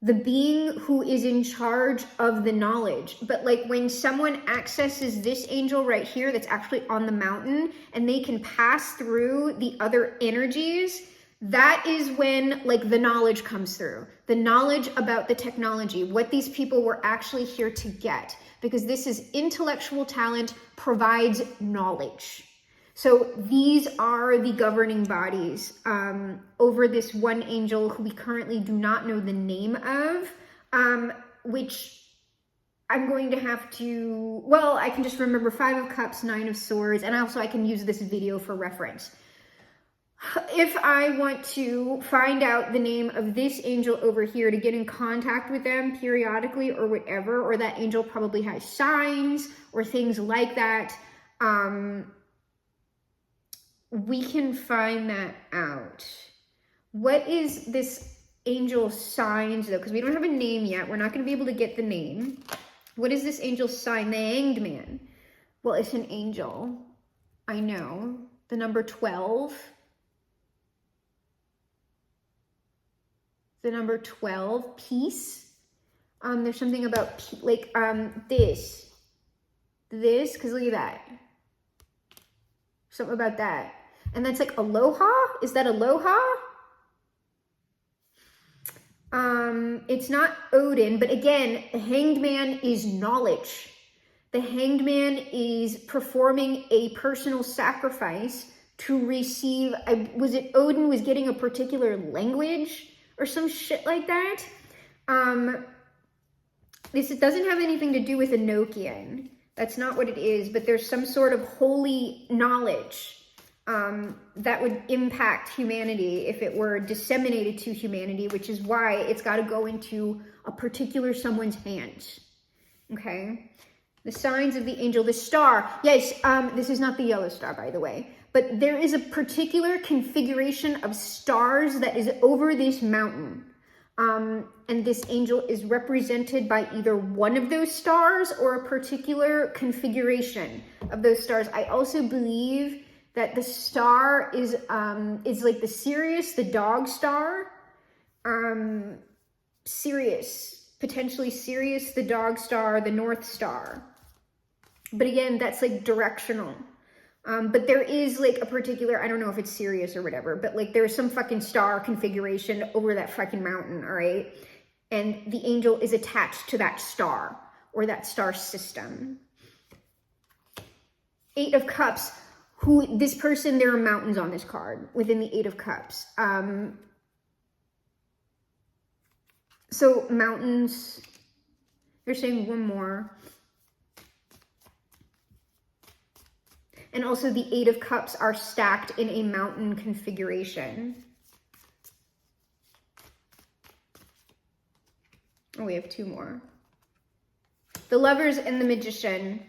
[SPEAKER 1] the being who is in charge of the knowledge. But like when someone accesses this angel right here, that's actually on the mountain, and they can pass through the other energies, that is when like the knowledge comes through, the knowledge about the technology, what these people were actually here to get, because this is intellectual talent provides knowledge. So these are the governing bodies over this one angel who we currently do not know the name of, which I'm going to have to, well, I can just remember 5 of Cups, 9 of Swords, and also I can use this video for reference. If I want to find out the name of this angel over here to get in contact with them periodically or whatever, or that angel probably has signs or things like that, we can find that out. What is this angel's signs though? Because we don't have a name yet. We're not going to be able to get the name. What is this angel's sign? The Hanged Man. Well, it's an angel. I know. The number 12. The number 12, peace. There's something about this, because look at that. Something about that. And that's like aloha. Is that aloha? It's not Odin, but again, the Hanged Man is knowledge. The Hanged Man is performing a personal sacrifice to receive, was it Odin was getting a particular language or some shit like that? This doesn't have anything to do with Enochian. That's not what it is, but there's some sort of holy knowledge that would impact humanity if it were disseminated to humanity, which is why it's got to go into a particular someone's hands. Okay? The signs of the angel, the star. Yes, this is not the yellow star, by the way. But there is a particular configuration of stars that is over this mountain. And this angel is represented by either one of those stars or a particular configuration of those stars. I also believe that the star is like the Sirius, the dog star. Sirius, potentially Sirius, the dog star, the North Star. But again, that's like directional. But there is like a particular, I don't know if it's Sirius or whatever, but like there's some fucking star configuration over that fucking mountain, all right? And the angel is attached to that star or that star system. 8 of Cups, this person, there are mountains on this card within the 8 of Cups. So mountains, they're saying one more. And also the 8 of Cups are stacked in a mountain configuration. Oh, we have 2 more. The Lovers and the Magician.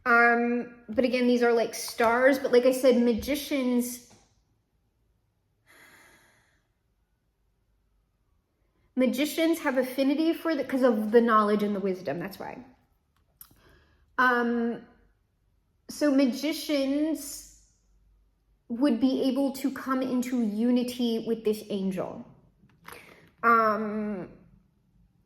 [SPEAKER 1] But again, these are like stars. But like I said, magicians have affinity for because of the knowledge and the wisdom. That's why. So magicians would be able to come into unity with this angel.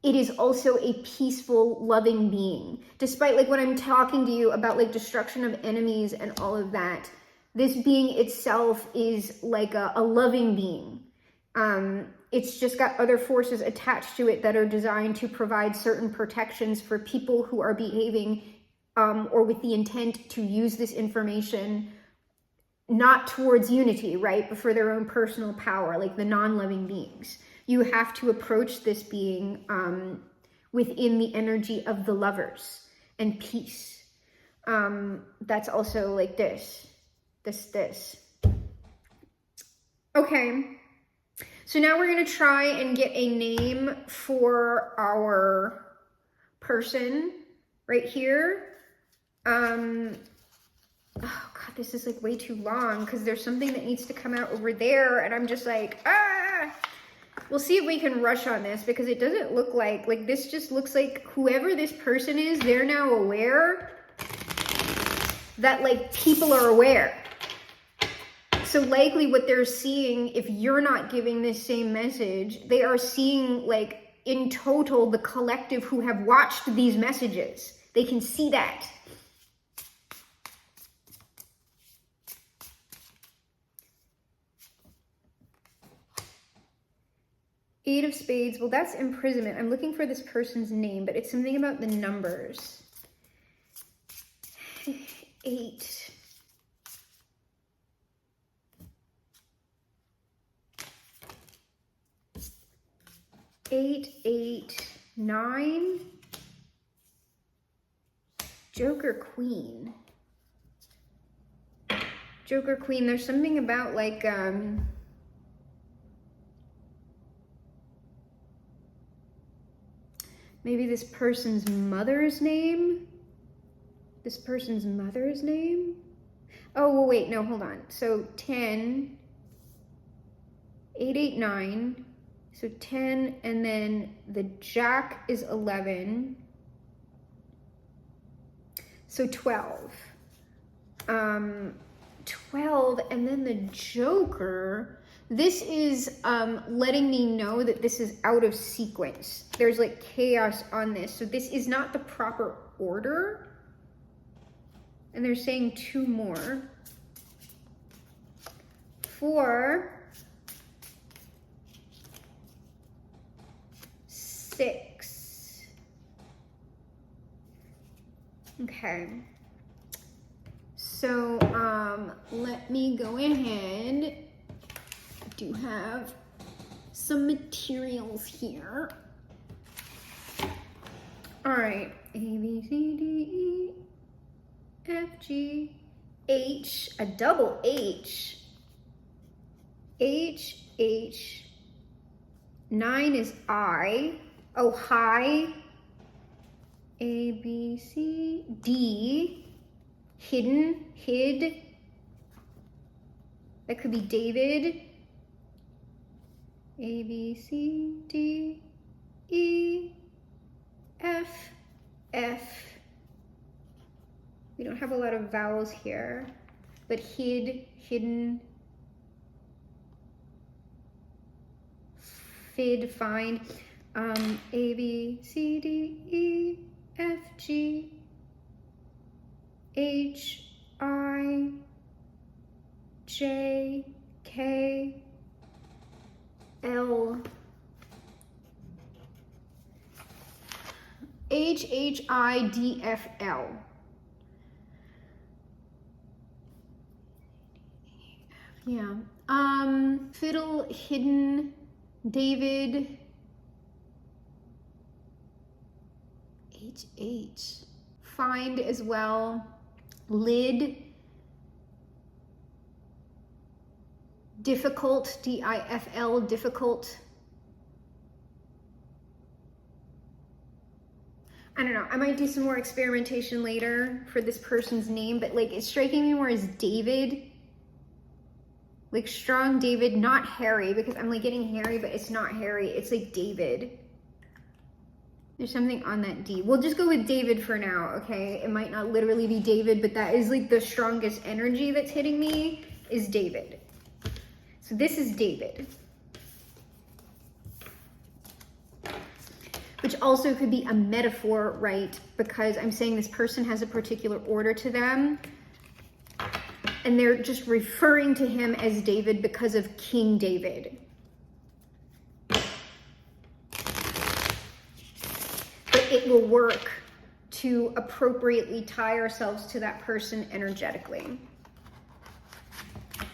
[SPEAKER 1] It is also a peaceful, loving being. Despite like when I'm talking to you about like destruction of enemies and all of that, this being itself is like a loving being. It's just got other forces attached to it that are designed to provide certain protections for people who are behaving or with the intent to use this information not towards unity, right, but for their own personal power, like the non-loving beings. You have to approach this being within the energy of the lovers and peace. That's also like this. Okay, so now we're gonna try and get a name for our person right here. Oh God, this is like way too long because there's something that needs to come out over there and I'm just like, ah! We'll see if we can rush on this because it doesn't look like this just looks like whoever this person is, they're now aware that like people are aware. So likely what they're seeing, if you're not giving this same message, they are seeing like in total the collective who have watched these messages. They can see that. Eight of Spades, well, that's imprisonment. I'm looking for this person's name, but it's something about the numbers. 8. Eight, 8, 9. Joker, Queen. Joker, Queen, there's something about like, maybe this person's mother's name? This person's mother's name? Oh, well, wait, no, hold on. So 10, 8, 8, 9. So 10, and then the Jack is 11. So 12. 12, and then the Joker. This is letting me know that this is out of sequence. There's like chaos on this. So this is not the proper order. And they're saying 2 more. 4, 6. Okay. So let me go ahead. I do have some materials here. All right, A, B, C, D, E, F, G, H, a double H. H, H, 9 is I. Oh, high. A, B, C, D, hidden, hid. That could be David. A, B, C, D, E, F, F. We don't have a lot of vowels here, but hid, hidden, fid, find. A, B, C, D, E, F, G, H, I, J, K, L, H, H, I, D, F, L. Yeah. Fiddle, hidden, David, H, H. Find as well. Lid, difficult, D-I-F-L, difficult. I don't know, I might do some more experimentation later for this person's name, but like it's striking me more as David. Like strong David, not Harry, because I'm like getting Harry, but it's not Harry, it's like David. There's something on that D. We'll just go with David for now, okay? It might not literally be David, but that is like the strongest energy that's hitting me is David. So this is David. Which also could be a metaphor, right? Because I'm saying this person has a particular order to them. And they're just referring to him as David because of King David. But it will work to appropriately tie ourselves to that person energetically,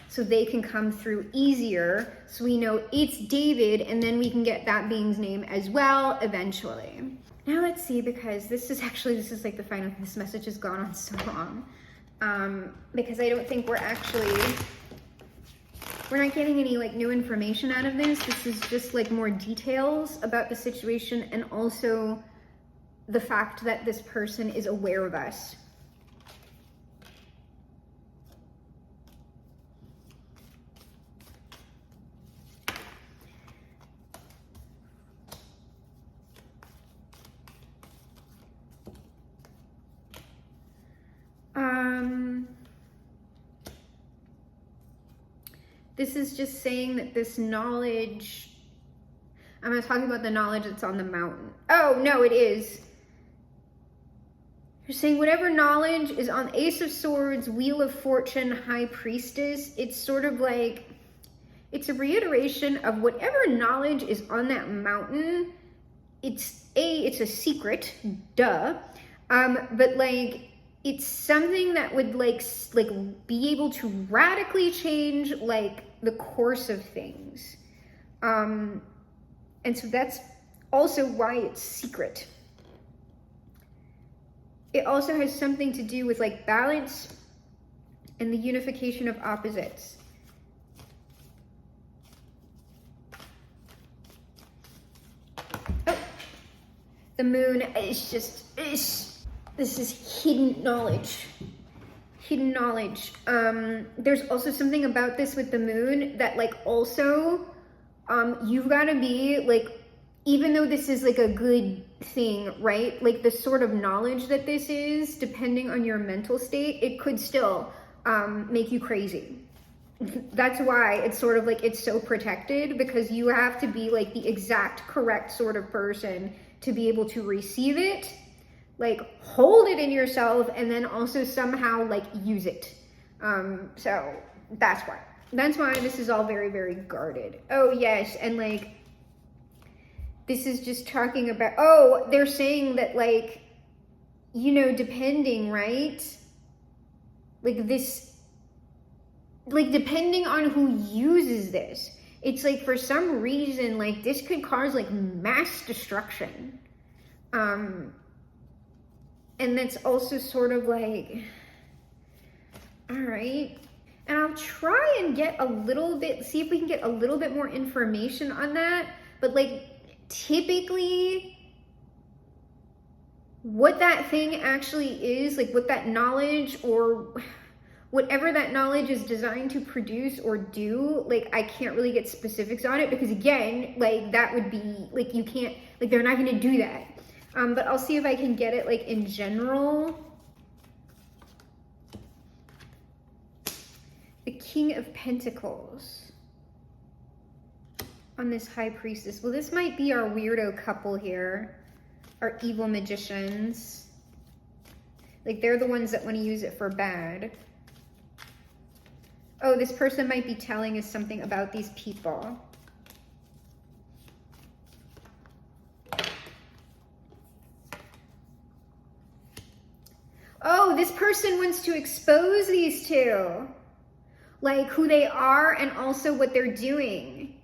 [SPEAKER 1] so they can come through easier, so we know it's David, and then we can get that being's name as well eventually. Now let's see, because this is like the final, this message has gone on so long, because I don't think we're not getting any like new information out of this. This is just like more details about the situation, and also the fact that this person is aware of us. This is just saying that this knowledge, I'm not talking about the knowledge that's on the mountain. Oh, no, it is. You're saying whatever knowledge is on Ace of Swords, Wheel of Fortune, High Priestess, it's sort of like, it's a reiteration of whatever knowledge is on that mountain. It's a secret, duh. But like, it's something that would like be able to radically change like the course of things. And so that's also why it's secret. It also has something to do with like balance and the unification of opposites. Oh, the moon is just, this is hidden knowledge. Hidden knowledge. There's also something about this with the moon that like also, you've got to be like, even though this is like a good thing, right? Like the sort of knowledge that this is, depending on your mental state, it could still make you crazy. That's why it's sort of like, it's so protected, because you have to be like the exact correct sort of person to be able to receive it, like hold it in yourself, and then also somehow like use it. So that's why this is all very, very guarded. Oh yes, and like, this is just talking about, oh, they're saying that like, you know, depending, right? Like this, like depending on who uses this, it's like for some reason, like this could cause like mass destruction. And that's also sort of like, all right. And I'll try and get a little bit, see if we can get a little bit more information on that. But like, typically what that thing actually is, like what that knowledge or whatever that knowledge is designed to produce or do, like I can't really get specifics on it, because again, like that would be like, you can't, like they're not going to do that. But I'll see if I can get it like in general. The King of Pentacles on this High Priestess. Well, this might be our weirdo couple here, our evil magicians. Like they're the ones that want to use it for bad. Oh, this person might be telling us something about these people. Oh, this person wants to expose these two. Like who they are and also what they're doing.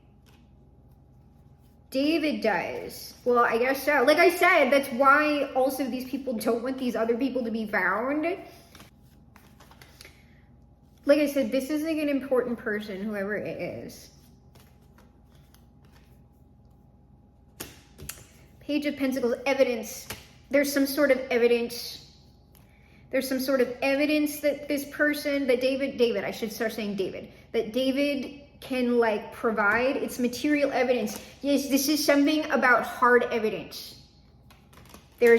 [SPEAKER 1] David does. Well, I guess so. Like I said, that's why also these people don't want these other people to be found. Like I said, this is like an important person, whoever it is. Page of Pentacles, evidence. There's some sort of evidence. There's some sort of evidence that this person, that David, I should start saying David, that David can like provide. It's material evidence. Yes, this is something about hard evidence. There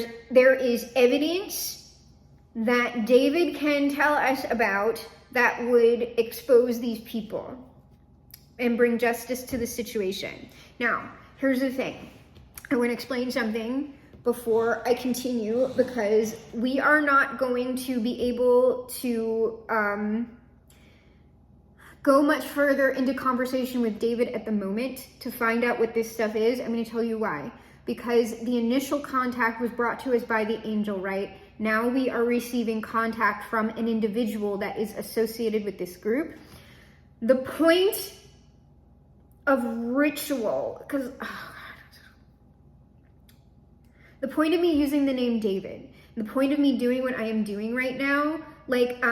[SPEAKER 1] is evidence that David can tell us about that would expose these people and bring justice to the situation. Now, here's the thing. I want to explain something before I continue, because we are not going to be able to go much further into conversation with David at the moment to find out what this stuff is. I'm going to tell you why. because the initial contact was brought to us by the angel, right? Now we are receiving contact from an individual that is associated with this group. The point of ritual, because the point of me using the name David, the point of me doing what I am doing right now, like,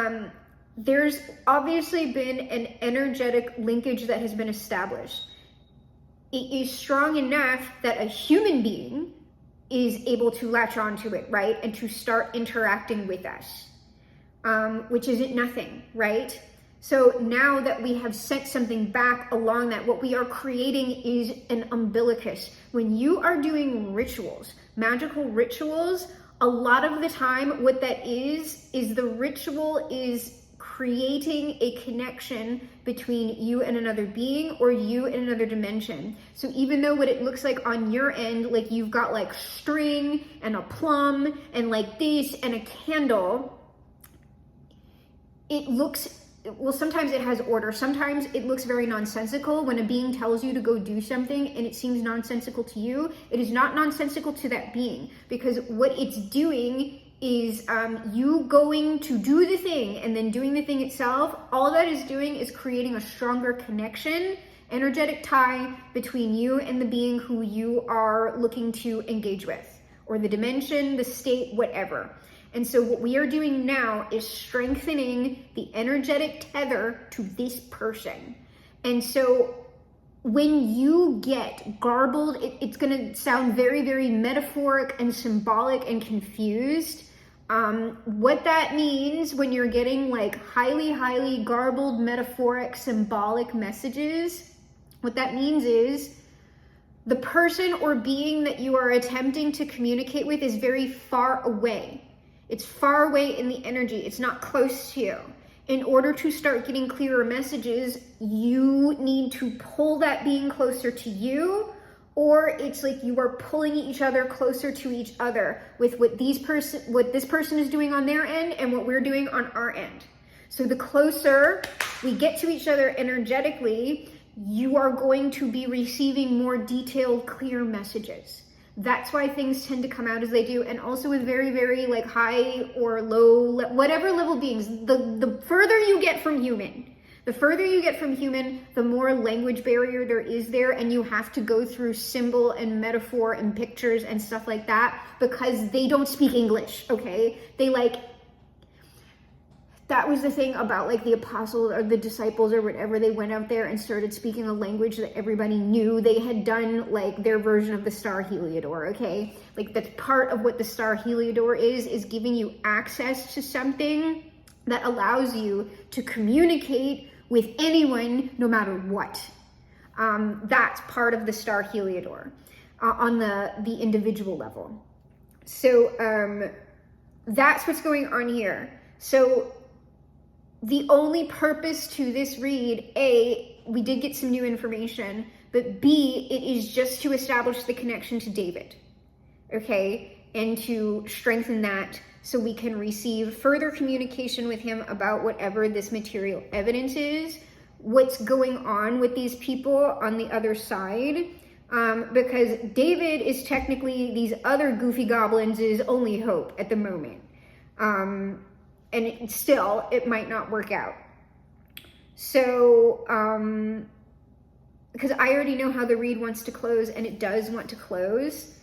[SPEAKER 1] there's obviously been an energetic linkage that has been established. It is strong enough that a human being is able to latch onto it, right? And to start interacting with us, which isn't nothing, right? So now that we have sent something back along that, what we are creating is an umbilicus. When you are doing rituals, magical rituals, a lot of the time what that is the ritual is creating a connection between you and another being, or you in another dimension. So even though what it looks like on your end, like you've got like string and a plum and like this and a candle, it looks, well, sometimes it has order. Sometimes it looks very nonsensical. When a being tells you to go do something and it seems nonsensical to you, it is not nonsensical to that being, because what it's doing is you going to do the thing and then doing the thing itself. All that is doing is creating a stronger connection, energetic tie between you and the being who you are looking to engage with, or the dimension, the state, whatever. And so what we are doing now is strengthening the energetic tether to this person. And so when you get garbled, it's going to sound very, very metaphoric and symbolic and confused. What that means when you're getting like highly, highly garbled, metaphoric, symbolic messages, what that means is the person or being that you are attempting to communicate with is very far away. It's far away in the energy. It's not close to you. In order to start getting clearer messages, you need to pull that being closer to you, or it's like you are pulling each other closer to each other with what this person is doing on their end and what we're doing on our end. So the closer we get to each other energetically, you are going to be receiving more detailed, clear messages. That's why things tend to come out as they do. And also with very, very like high or low, whatever level beings, the further you get from human, the more language barrier there is there, and you have to go through symbol and metaphor and pictures and stuff like that, because they don't speak English, okay? They like, that was the thing about like the apostles or the disciples or whatever. They went out there and started speaking a language that everybody knew. They had done like their version of the Star Heliodor, okay? Like that's part of what the Star Heliodor is giving you access to something that allows you to communicate with anyone no matter what. That's part of the Star Heliodor on the individual level. So that's what's going on here. So the only purpose to this read, A, we did get some new information, but B, it is just to establish the connection to David, okay? And to strengthen that so we can receive further communication with him about whatever this material evidence is, what's going on with these people on the other side, because David is technically these other goofy goblins' only hope at the moment. And it might not work out. So, because I already know how the read wants to close, and it does want to close.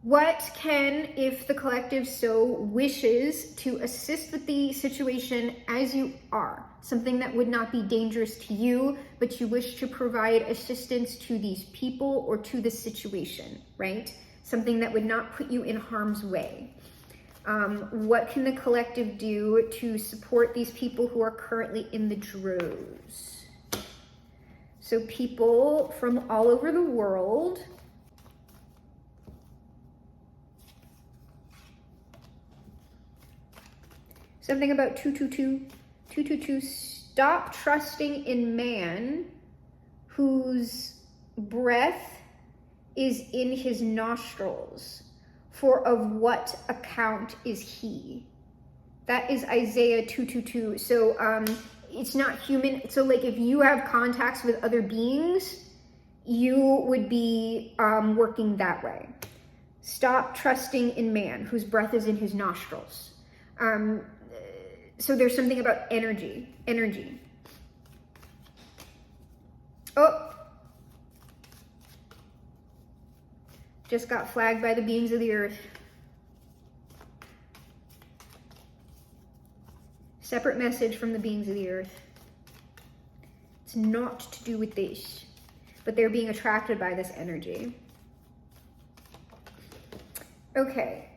[SPEAKER 1] What can, if the collective so wishes, to assist with the situation as you are? Something that would not be dangerous to you, but you wish to provide assistance to these people or to the situation, right? Something that would not put you in harm's way. What can the collective do to support these people who are currently in the droves? So people from all over the world. Something about 222. 222, stop trusting in man whose breath is in his nostrils, for of what account is he? That is Isaiah 222. So it's not human. So like if you have contacts with other beings, you would be working that way. Stop trusting in man, whose breath is in his nostrils. So there's something about energy. Oh, just got flagged by the beings of the earth. Separate message from the beings of the earth. It's not to do with this, but they're being attracted by this energy. Okay,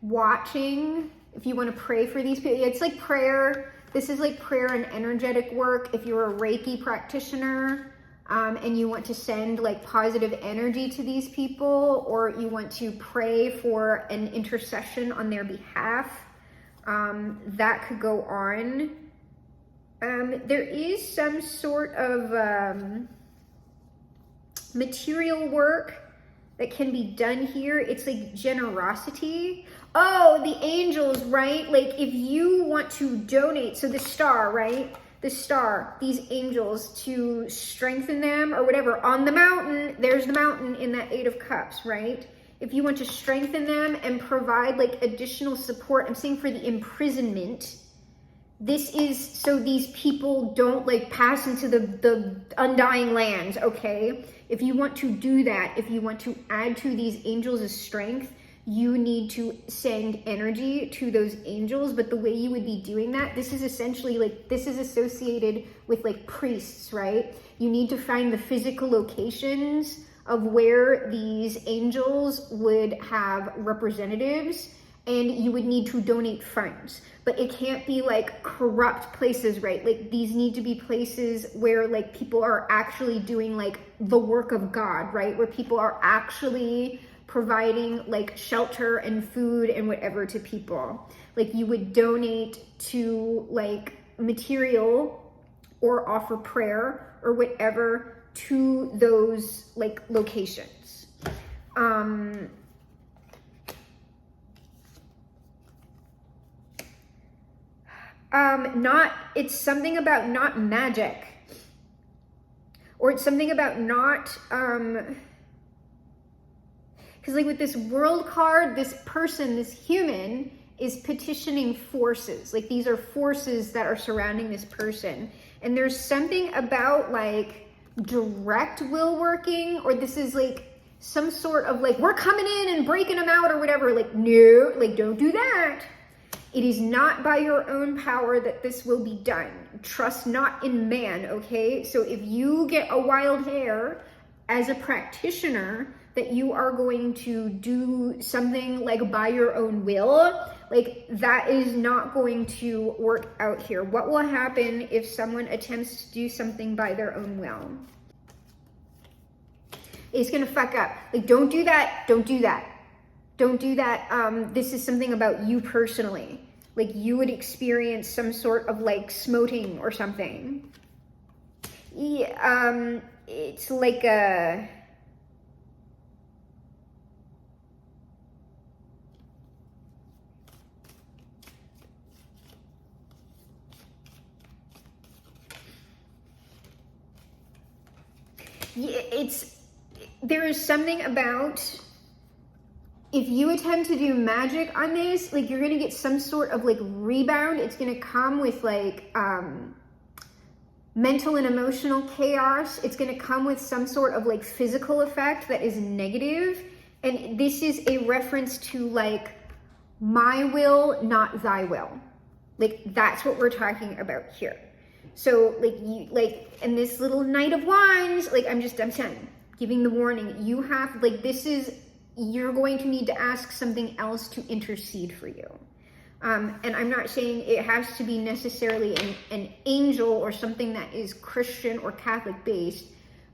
[SPEAKER 1] watching, if you want to pray for these people, it's like prayer. This is like prayer and energetic work. If you're a Reiki practitioner, and you want to send like positive energy to these people, or you want to pray for an intercession on their behalf, that could go on. There is some sort of material work that can be done here. It's like generosity. Oh, the angels, right? Like if you want to donate, so the star, right? The star, these angels, to strengthen them or whatever. On the mountain, there's the mountain in that Eight of Cups, right? If you want to strengthen them and provide like additional support, I'm saying for the imprisonment, this is so these people don't like pass into the undying lands, okay? If you want to do that, if you want to add to these angels' strength, you need to send energy to those angels. But the way you would be doing that, this is essentially like, this is associated with like priests, right? You need to find the physical locations of where these angels would have representatives, and you would need to donate funds. But it can't be like corrupt places, right? Like these need to be places where like people are actually doing like the work of God, right? Where people are actually providing like shelter and food and whatever to people. Like you would donate to like material or offer prayer or whatever to those like locations. It's something about not magic, or it's something about not, because like with this world card, this person, this human is petitioning forces. Like these are forces that are surrounding this person. And there's something about like direct will working, or this is like some sort of like, we're coming in and breaking them out or whatever. Like, no, like don't do that. It is not by your own power that this will be done. Trust not in man, okay? So if you get a wild hair as a practitioner that you are going to do something like by your own will, like that is not going to work out here. What will happen if someone attempts to do something by their own will? It's gonna fuck up. Like, don't do that, don't do that. Don't do that. This is something about you personally. Like you would experience some sort of like smoting or something. Yeah, it's like a... Yeah, there is something about, if you attempt to do magic on this, like you're gonna get some sort of like rebound. It's gonna come with like mental and emotional chaos. It's gonna come with some sort of like physical effect that is negative. And this is a reference to like, my will, not thy will. Like that's what we're talking about here. So and this little Knight of Wands, like I'm saying, giving the warning, you have, like you're going to need to ask something else to intercede for you. And I'm not saying it has to be necessarily an angel or something that is Christian or Catholic based,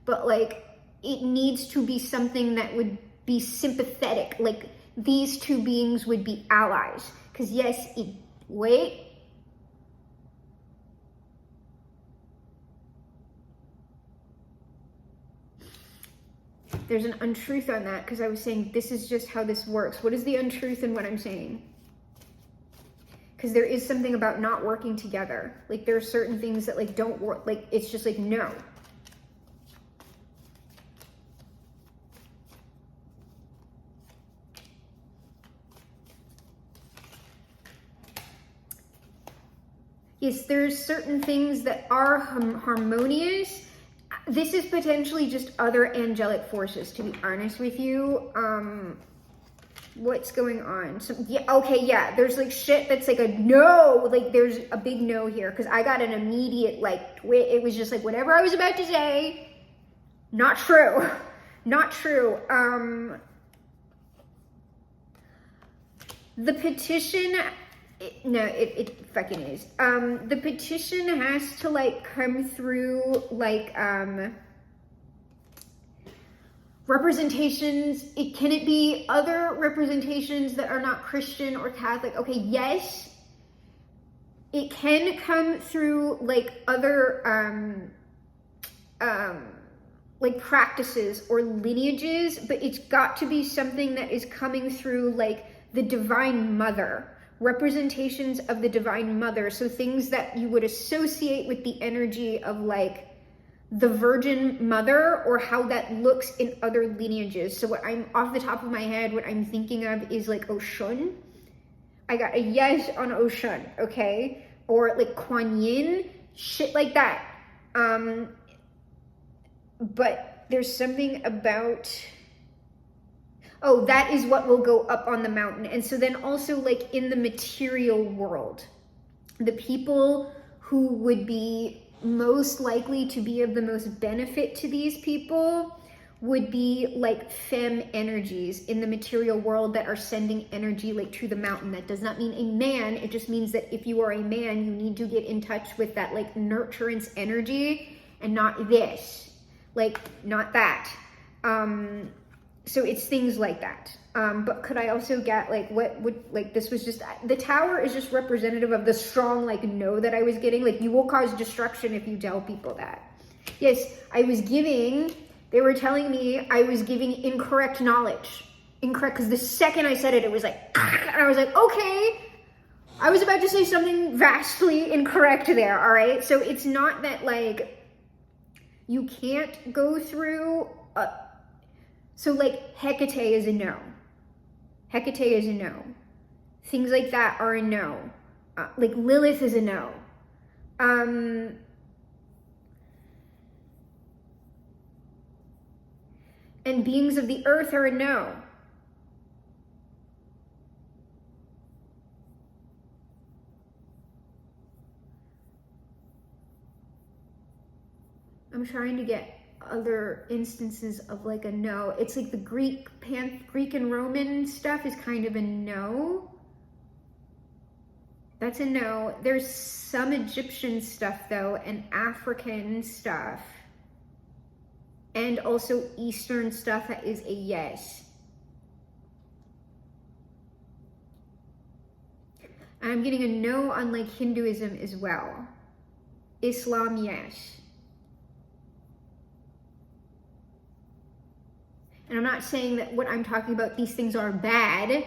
[SPEAKER 1] but like it needs to be something that would be sympathetic. Like these two beings would be allies. Because yes, there's an untruth on that, because I was saying this is just how this works. What is the untruth in what I'm saying? because there is something about not working together. Like there are certain things that like don't work, like it's just like no. Yes, there's certain things that are harmonious. This is potentially just other angelic forces, to be honest with you. What's going on? So yeah, okay, yeah, there's like shit that's like a no, like there's a big no here, because I got an immediate like it was just like whatever I was about to say, not true. Not true. The petition, it fucking is. The petition has to like come through like representations. Can it be other representations that are not Christian or Catholic? Okay, yes. It can come through like other like practices or lineages, but it's got to be something that is coming through like the Divine Mother, representations of the Divine Mother. So things that you would associate with the energy of like the Virgin Mother, or how that looks in other lineages. So what I'm off the top of my head, what I'm thinking of is like Oshun. I got a yes on Oshun, okay? Or like Kuan Yin, shit like that. But there's something about, oh, that is what will go up on the mountain. And so then also like in the material world, the people who would be most likely to be of the most benefit to these people would be like femme energies in the material world that are sending energy like to the mountain. That does not mean a man. It just means that if you are a man, you need to get in touch with that like nurturance energy and not this, like not that. So it's things like that. But could I also get like, what would, like, this was just, the tower is just representative of the strong, like, no that I was getting. Like, you will cause destruction if you tell people that. Yes, I was giving, they were telling me I was giving incorrect knowledge. Incorrect, because the second I said it, it was like, and I was like, okay. I was about to say something vastly incorrect there, all right? So it's not that, like, you can't go through, so like Hecate is a no. Hecate is a no. Things like that are a no. Like Lilith is a no. And beings of the earth are a no. I'm trying to get other instances of like a no. It's like the Greek and Roman stuff is kind of a no. That's a no. There's some Egyptian stuff though, and African stuff, and also Eastern stuff that is a yes. I'm getting a no on like Hinduism as well. Islam, yes. And I'm not saying that what I'm talking about, these things are bad.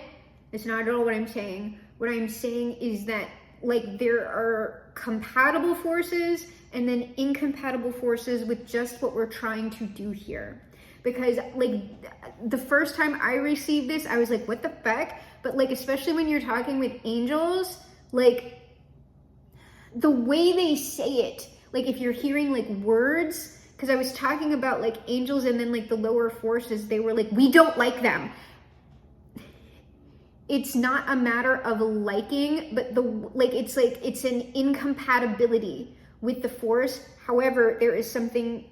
[SPEAKER 1] That's not at all what I'm saying. What I'm saying is that like there are compatible forces and then incompatible forces with just what we're trying to do here. Because like the first time I received this, I was like, what the fuck? But like, especially when you're talking with angels, like the way they say it, like if you're hearing like words, because I was talking about like angels and then like the lower forces, they were like, we don't like them. It's not a matter of liking, but it's an incompatibility with the force. However, there is something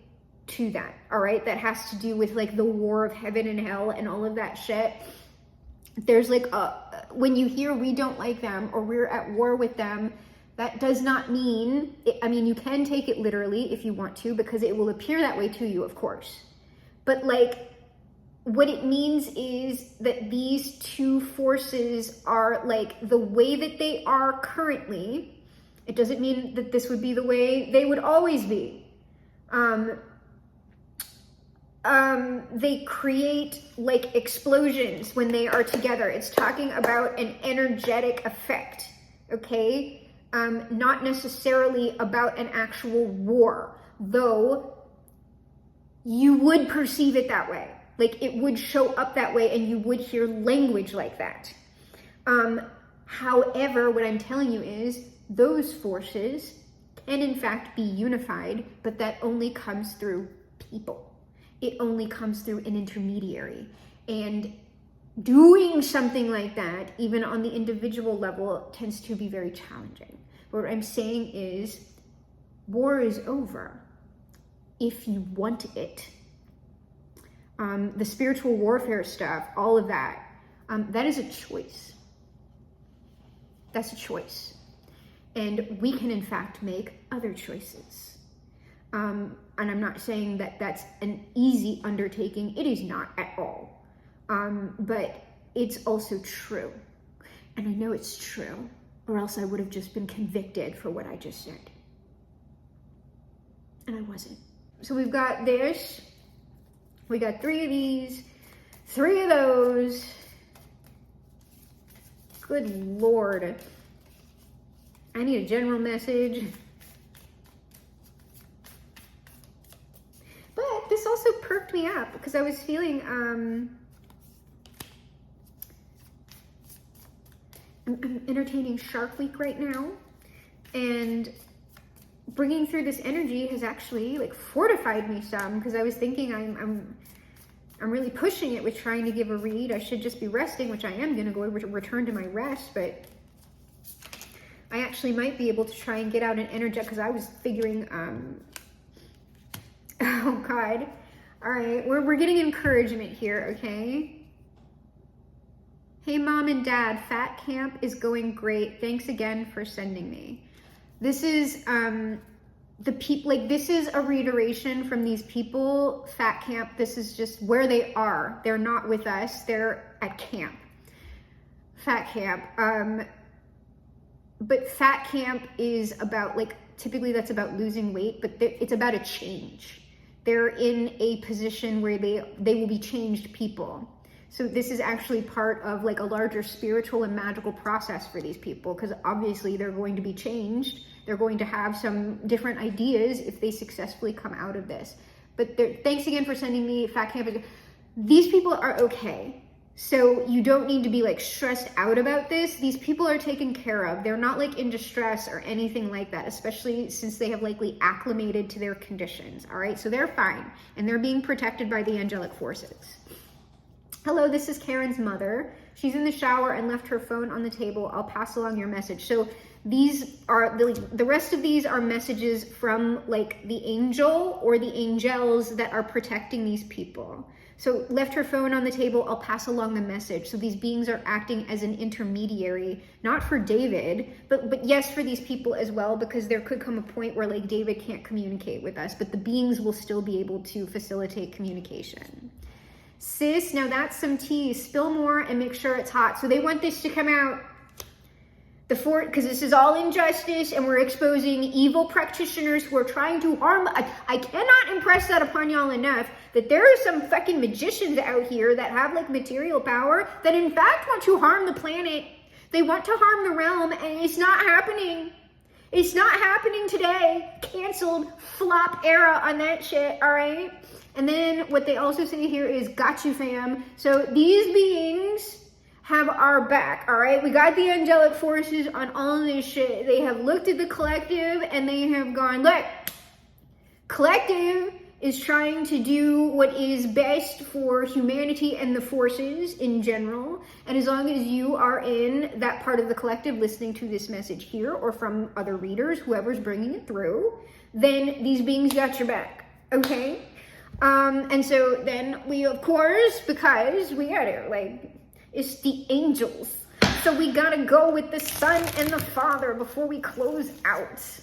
[SPEAKER 1] to that, all right? That has to do with like the war of heaven and hell and all of that shit. There's like, when you hear we don't like them or we're at war with them, that does not mean, I mean, you can take it literally if you want to, because it will appear that way to you, of course. But like, what it means is that these two forces are like the way that they are currently. It doesn't mean that this would be the way they would always be. They create like explosions when they are together. It's talking about an energetic effect. okay? Not necessarily about an actual war, though you would perceive it that way. Like, it would show up that way and you would hear language like that. However, what I'm telling you is those forces can in fact be unified, but that only comes through people. It only comes through an intermediary. And doing something like that, even on the individual level, tends to be very challenging. What I'm saying is, war is over if you want it. The spiritual warfare stuff, all of that, that is a choice. That's a choice. And we can in fact make other choices. And I'm not saying that that's an easy undertaking. It is not at all. But it's also true. And I know it's true, or else I would have just been convicted for what I just said. And I wasn't. So we've got this. We got 3 of these, 3 of those. Good Lord. I need a general message. But this also perked me up because I was feeling, I'm entertaining Shark Week right now, and bringing through this energy has actually like fortified me some, because I was thinking I'm really pushing it with trying to give a read. I should just be resting, which I am going to go return to my rest, but I actually might be able to try and get out an energy, because I was figuring, oh God. All right, we're getting encouragement here, okay? Hey, Mom and Dad, Fat Camp is going great. Thanks again for sending me. This is the people, like, this is a reiteration from these people. Fat Camp, this is just where they are. They're not with us. They're at camp. Fat Camp. But Fat Camp is about, like, typically that's about losing weight, but it's about a change. They're in a position where they will be changed people. So this is actually part of like a larger spiritual and magical process for these people, because obviously they're going to be changed. They're going to have some different ideas if they successfully come out of this. But thanks again for sending me Fat Camp. These people are okay. So you don't need to be like stressed out about this. These people are taken care of. They're not like in distress or anything like that, especially since they have likely acclimated to their conditions. All right, so they're fine and they're being protected by the angelic forces. Hello, this is Karen's mother. She's in the shower and left her phone on the table. I'll pass along your message. So these are, the rest of these are messages from like the angel or the angels that are protecting these people. So left her phone on the table, I'll pass along the message. So these beings are acting as an intermediary, not for David, but yes, for these people as well, because there could come a point where like David can't communicate with us, but the beings will still be able to facilitate communication. Sis, now that's some tea. Spill more and make sure it's hot. So they want this to come out because this is all injustice, and we're exposing evil practitioners who are trying to harm. I cannot impress that upon y'all enough, that there are some fucking magicians out here that have like material power that in fact want to harm the planet. They want to harm the realm, and it's not happening. It's not happening today. Canceled. Flop era on that shit, all right? And then what they also say here is, got you, fam. So these beings have our back, all right? We got the angelic forces on all of this shit. They have looked at the collective and they have gone, look, collective is trying to do what is best for humanity and the forces in general. And as long as you are in that part of the collective listening to this message here or from other readers, whoever's bringing it through, then these beings got your back, okay? And so then we, of course, because we gotta, like, it's the angels. So we gotta go with the Son and the Father before we close out.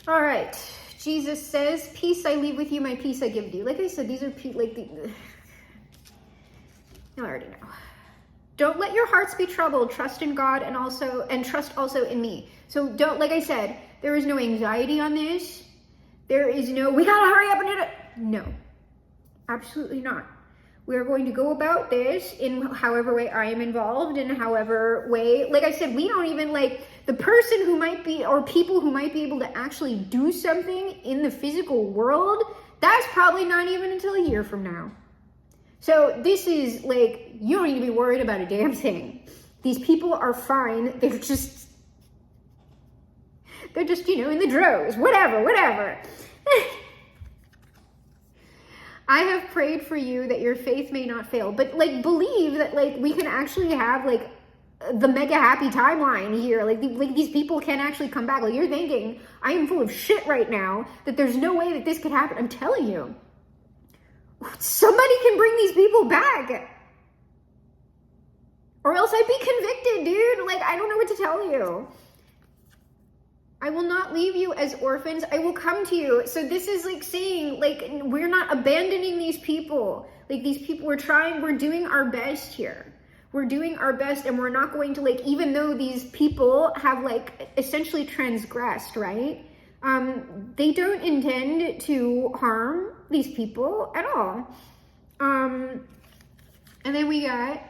[SPEAKER 1] All right. Jesus says, peace I leave with you, my peace I give to you. Like I said, these are like the, you already know. Don't let your hearts be troubled. Trust in God and trust also in me. So don't, like I said, there is no anxiety on this. There is no, we gotta hurry up and do it. No, absolutely not. We're going to go about this in however way I am involved, in however way, like I said, we don't even like the person who might be, or people who might be able to actually do something in the physical world, that's probably not even until a year from now. So this is like, you don't need to be worried about a damn thing. These people are fine. They're just, you know, in the droves, whatever. I have prayed for you that your faith may not fail, but like believe that like we can actually have like the mega happy timeline here. Like these people can actually come back. Like you're thinking, I am full of shit right now, that there's no way that this could happen. I'm telling you. Somebody can bring these people back. Or else I'd be convicted, dude. Like, I don't know what to tell you. I will not leave you as orphans. I will come to you. So this is like saying, like, we're not abandoning these people. Like, these people, we're doing our best here. We're doing our best, and we're not going to, like, even though these people have, like, essentially transgressed, right? They don't intend to harm these people at all. And then we got,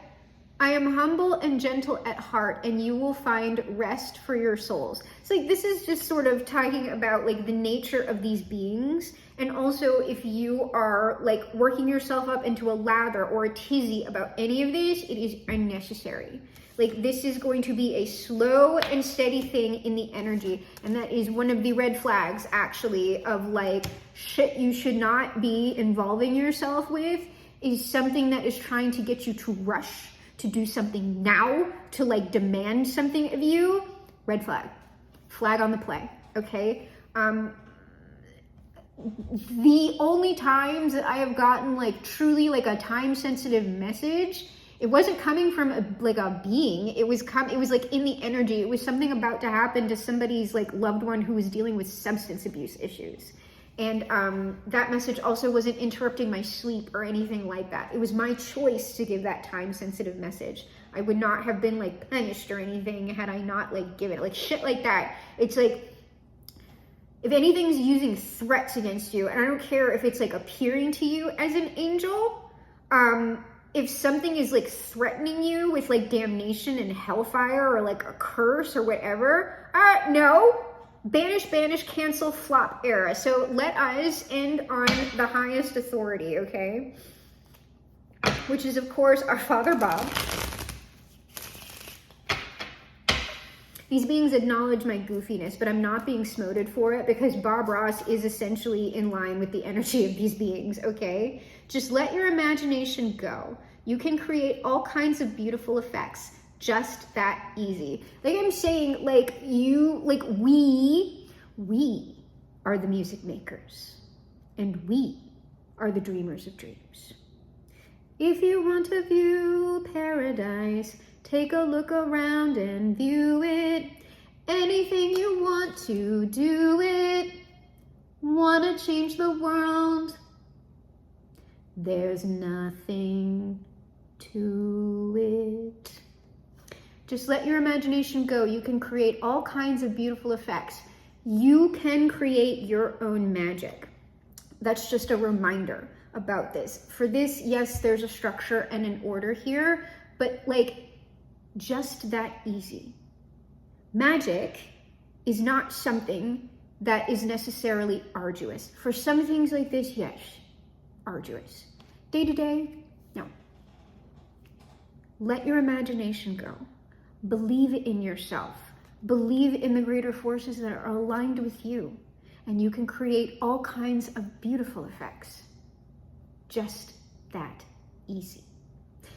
[SPEAKER 1] I am humble and gentle at heart, and you will find rest for your souls. So like, this is just sort of talking about like the nature of these beings. And also if you are like working yourself up into a lather or a tizzy about any of this, it is unnecessary. Like this is going to be a slow and steady thing in the energy. And that is one of the red flags actually of like shit you should not be involving yourself with, is something that is trying to get you to rush, to do something now, to like demand something of you. Red flag. Flag on the play, okay? The only times that I have gotten like truly like a time sensitive message, it wasn't coming from a being. It was like in the energy. It was something about to happen to somebody's like loved one who was dealing with substance abuse issues. And that message also wasn't interrupting my sleep or anything like that. It was my choice to give that time sensitive message. I would not have been like punished or anything had I not like given it, like shit like that. It's like, if anything's using threats against you, and I don't care if it's like appearing to you as an angel, if something is like threatening you with like damnation and hellfire or like a curse or whatever, no. Banish, cancel, flop era. So let us end on the highest authority, okay? Which is, of course, our Father Bob. These beings acknowledge my goofiness, but I'm not being smoted for it because Bob Ross is essentially in line with the energy of these beings, okay? Just let your imagination go. You can create all kinds of beautiful effects. Just that easy. Like I'm saying, like you, like we are the music makers, and we are the dreamers of dreams. If you want to view paradise, take a look around and view it. Anything you want to do it. Want to change the world? There's nothing to it. Just let your imagination go. You can create all kinds of beautiful effects. You can create your own magic. That's just a reminder about this. For this, yes, there's a structure and an order here, but like just that easy. Magic is not something that is necessarily arduous. For some things like this, yes, arduous. Day to day, no. Let your imagination go. Believe in yourself. Believe in the greater forces that are aligned with you. And you can create all kinds of beautiful effects. Just that easy.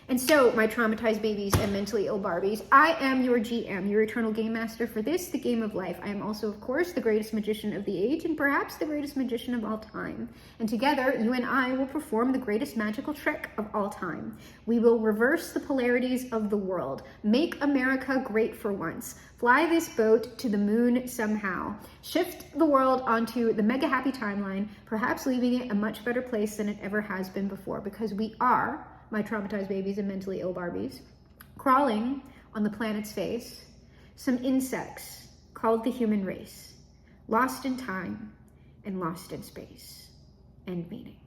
[SPEAKER 1] And so, my traumatized babies and mentally ill Barbies, I am your GM, your eternal game master for this, the game of life. I am also, of course, the greatest magician of the age and perhaps the greatest magician of all time. And together, you and I will perform the greatest magical trick of all time. We will reverse the polarities of the world, make America great for once, fly this boat to the moon somehow, shift the world onto the mega happy timeline, perhaps leaving it a much better place than it ever has been before, because we are, my traumatized babies and mentally ill Barbies, crawling on the planet's face, some insects called the human race, lost in time and lost in space. End meaning.